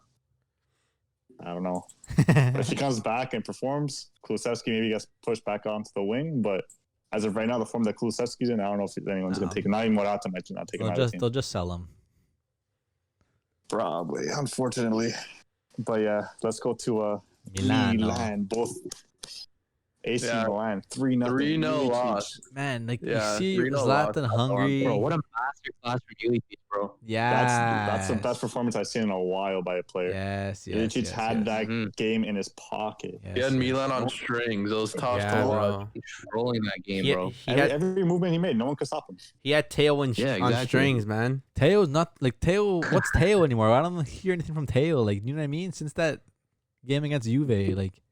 I don't know. If he comes back and performs, Kulusevski maybe gets pushed back onto the wing. But as of right now, the form that Kulusevski's in, I don't know if anyone's going to take him. Not even Morata might not take him out of the team. They'll just sell him. Probably, unfortunately. But yeah, let's go to Milan. Both AC Milan 3-0. 3-0 loss. Man, like you see Zlatan hungry. Bro, what a masterclass for Ilicic, bro. Yeah, that's the best performance I've seen in a while by a player. Yes. Ilicic had that game in his pocket. He had Milan on strings. It was tough to watch. Controlling that game, bro. Every movement he made, no one could stop him. He had Teo on strings, man. Teo's not like Teo. What's Teo anymore? I don't hear anything from Teo. Like, you know what I mean? Since that game against Juve, like.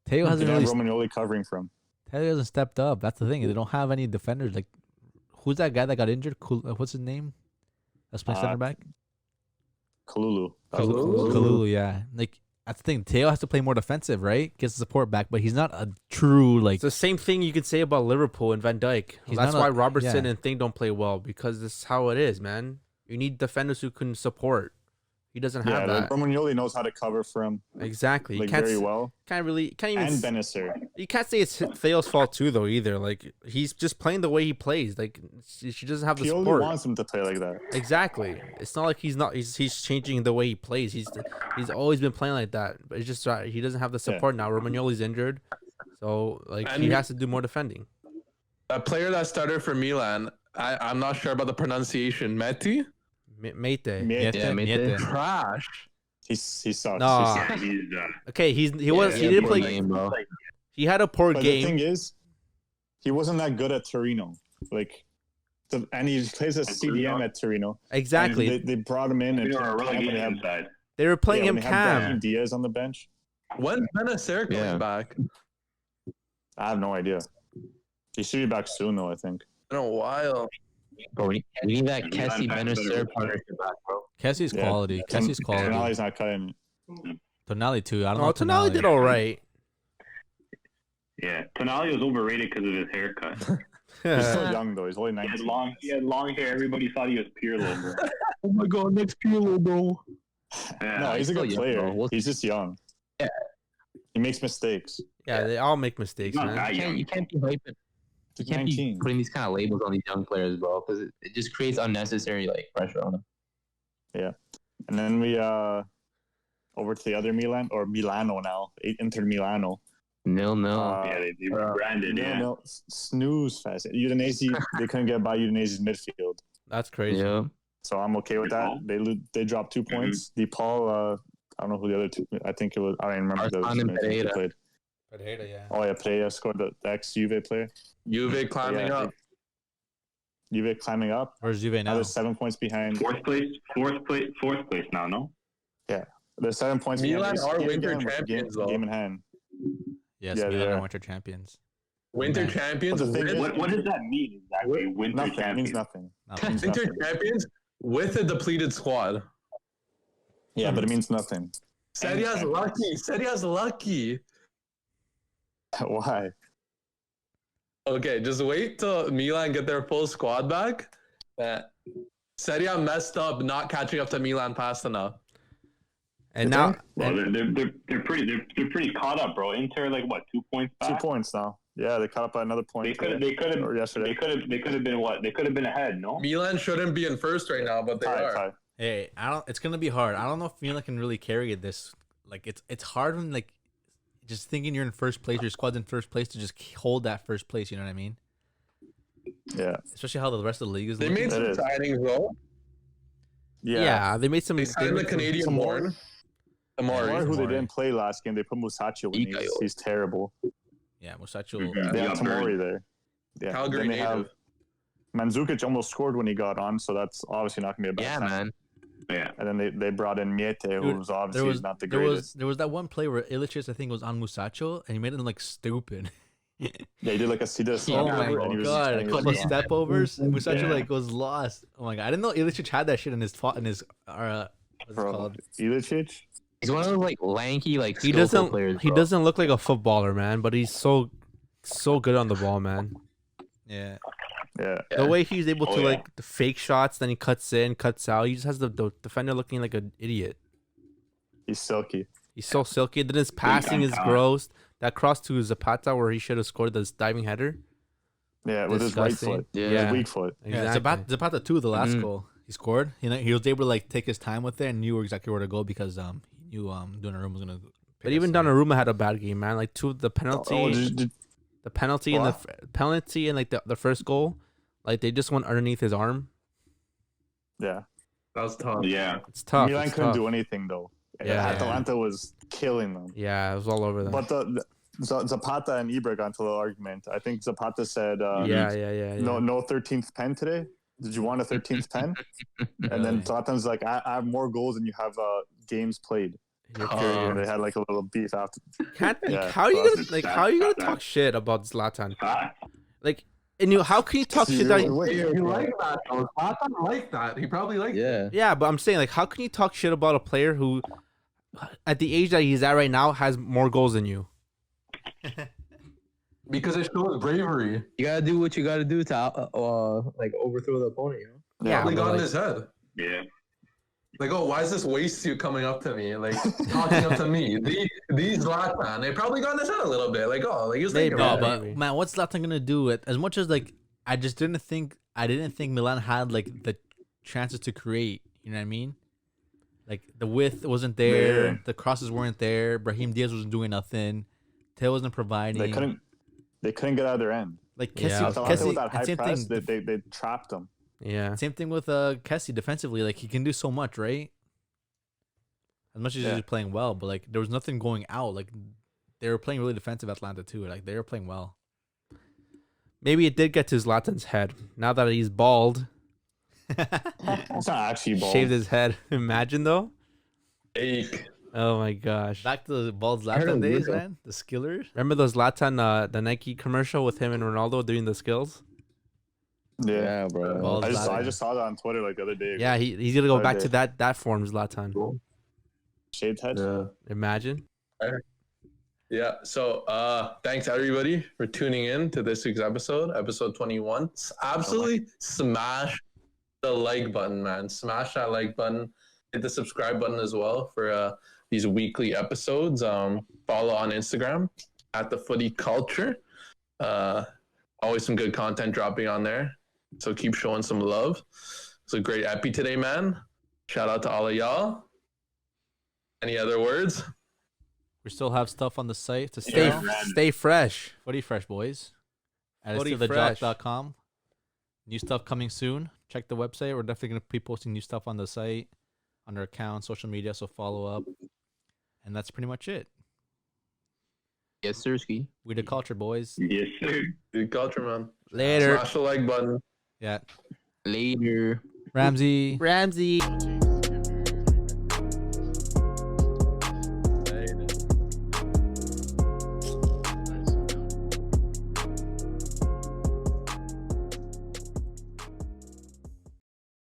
Teo hasn't really. Romagnoli covering from. Teo hasn't stepped up. That's the thing. They don't have any defenders. Like, who's that guy that got injured? What's his name? That's playing center back. Kalulu, yeah. Like, that's the thing. Teo has to play more defensive, right? Gets the support back, but he's not a true like. It's the same thing you could say about Liverpool and Van Dijk. That's why Robertson and Thing don't play well because this is how it is, man. You need defenders who can support. He doesn't have that. Romagnoli knows how to cover for him. Exactly. Like, very well. Can't even. And Benacer. You can't say it's Theo's fault too, though. Either like he's just playing the way he plays. Like she doesn't have the support. He only wants him to play like that. Exactly. It's not like he's not. He's changing the way he plays. He's always been playing like that. But it's just he doesn't have the support now. Romagnoli's injured, so like he has to do more defending. A player that started for Milan, I'm not sure about the pronunciation. Mete. Mete. Trash. He sucks. No. Okay, he didn't play. Game, bro. He had a poor but game. The thing is, he wasn't that good at Torino. Like, and he plays as CDM at Torino. Exactly. They brought him in and they were playing him Cam. Diaz on the bench. When's Benacer coming back? I have no idea. He should be back soon, though. I think. In a while. Bro, we need that Kessie Benacer partnership back, bro. Kessie's quality. Kessie's quality. Tonali's not cutting. Tonali too. I don't know. Tonali did all right. Yeah, Tonali was overrated because of his haircut. He's still young though. He's only 19. He had long hair. Everybody thought he was Pirlo, bro. Oh my god, next Pirlo, bro. No, he's a good player. He's just young. Yeah. He makes mistakes. Yeah, they all make mistakes, man. You can't be hyping. You can't be putting these kind of labels on these young players, bro, because it just creates unnecessary like pressure on them. Yeah, and then we over to the other Milan or Milano now, Inter Milano. 0-0. Yeah, they rebranded. No, snooze fest. Udinese, they couldn't get by Udinese's midfield. That's crazy. Yeah. So I'm okay with that. They dropped 2 points. DePaul, I don't know who the other two. I think it was. I don't even remember the other two played. Pereira, yeah. Oh yeah, Pereira scored the ex-Juve player. Juve climbing Yeah, up. Juve climbing up. Where's Juve Now now? they're 7 points behind. Fourth place now, no? They're 7 points Milan behind. are AC winter again with the champions, though. game in hand. Yes, Yeah, Milan they are are. winter champions. Winter Man. champions. But the thing with- is- What does that mean exactly? Winter Nothing. It champions. means nothing. No. Means winter nothing. champions with a depleted squad. Yeah, but it means nothing. Serie A's lucky. Serie A's lucky. Why? Okay, just wait till Milan get their full squad back. Serie A messed up not catching up to Milan fast enough. And now, Well, they're pretty caught up, bro. Inter like what, 2 points back? 2 points now. Yeah, they caught up by another point. They could or yesterday. have been what? They could have been ahead, no? Milan shouldn't be in first right now, but they are. Tie. Hey, I don't. It's gonna be hard. I don't know if Milan can really carry this. Like, it's hard when like just thinking you're in first place, your squad's in first place to just hold that first place. You know what I mean? Yeah. Especially how the rest of the league is. They looking. made some It is. signings though. yeah, they made some. They signed the Canadian born. Amari, who they Tomori. didn't play last game, they put Musacho in. He's terrible. Yeah, Musacho. Mhm. They Yeah, have Tomori there. Yeah. Calgary Then they have native. Mandzukic almost scored when he got on, so that's obviously not gonna be a bad Yeah, sign. man. Yeah. And then they brought in Miete, who Dude, was obviously not the greatest. there was that one play where Ilicic, I think, was on Musacho and he made it look stupid. Yeah, he did like a Oh step my over, and he was god, a and he was couple of gone. step overs. And Musacho Yeah. like was lost. Oh my god, I didn't know Ilicic had that shit in his what's it Bro, called? Ilicic? He's one of those like lanky, like He skillful doesn't. players. He bro. doesn't look like a footballer, man. But he's so good on the ball, man. Yeah. Yeah. The way he's able Oh, to yeah. like the fake shots, then he cuts in, cuts out. He just has the defender looking like an idiot. He's silky. He's so silky. Then his passing is talent. gross. That cross to Zapata where he should have scored this diving header. Yeah, with his right Disgusting. foot. Yeah. His weak foot. Yeah, Exactly. Zapata too. The last Mhm. goal he scored, he was able to like take his time with it and knew exactly where to go because he knew Donnarumma was gonna. But even Donnarumma had a bad game, man. Like the penalty, Oh, the penalty and What? the penalty and like the first goal, like they just went underneath his arm. yeah. That was tough. Yeah. It's tough. Milan it's couldn't tough. do anything though. Yeah. Atalanta was killing them. Yeah, it was all over them. But Zapata and Ibra got into a little argument. I think Zapata said, yeah. no 13th pen today. Did you want a 13th pen? And then Zlatan's like, I have more goals than you have games played. And they had like a little beef after. How are you gonna That's- how are you gonna that's- talk shit about Zlatan? Fact. Like, and how can you talk shit that? You like that though? Zlatan like that. He probably liked it. Yeah. Yeah, but I'm saying like, how can you talk shit about a player who, at the age that he's at right now, has more goals than you? Because it shows bravery. You gotta do what you gotta do to like overthrow the opponent. You know. Yeah, Probably but got in like- his head. Yeah. Like, oh, why is this waist suit coming up to me? Like, talking up to me. These Zlatan, they probably got in his head a little bit. Like, oh, like he was thinking Maybe. No, about it. but man, what's Zlatan gonna do? As much as like, I didn't think Milan had like the chances to create. You know what I mean? Like the width wasn't there, Yeah. the crosses weren't there. Brahim Diaz wasn't doing nothing. Teo wasn't providing. They couldn't get out of their end. Like Yeah, Kessie, Atalanta with that and high same press, thing. they trapped them. Yeah. Same thing with Kessie defensively. Like he can do so much, right? As much as Yeah. he's playing well, but like there was nothing going out. Like they were playing really defensive Atlanta too. Like they were playing well. Maybe it did get to Zlatan's head. Now that he's bald, It's not actually ball. shaved his head. Imagine though. Ache. Oh my gosh. Back to the bald heard Zlatan of days, Luka. man. The skillers. Remember those Zlatan, the Nike commercial with him and Ronaldo doing the skills? Yeah. bro. Bald I Zlatan. just saw that on Twitter like the other day. Yeah, he's gonna go Other back day. to that form, Zlatan. Shaved head. Yeah. Imagine. Yeah. So thanks everybody for tuning in to this week's episode 21. Absolutely smash the like button, man. Smash that like button. Hit the subscribe button as well for these weekly episodes. Follow on Instagram at the Footy Culture. Always some good content dropping on there. So keep showing some love. It's a great epi today, man. Shout out to all of y'all. Any other words? We still have stuff on the site to Stay sell. stay fresh. Footy Fresh, boys. At Footy Fresh. stealthedrop.com. New stuff coming soon. Check the website. We're definitely going to be posting new stuff on the site, on our account, social media, so follow up. And that's pretty much it. Yes, sir, ski. We the culture, boys. Yes, sir. Dude, culture, man. Later. Smash the like button. Yeah. Later. Ramsey. Ramsey.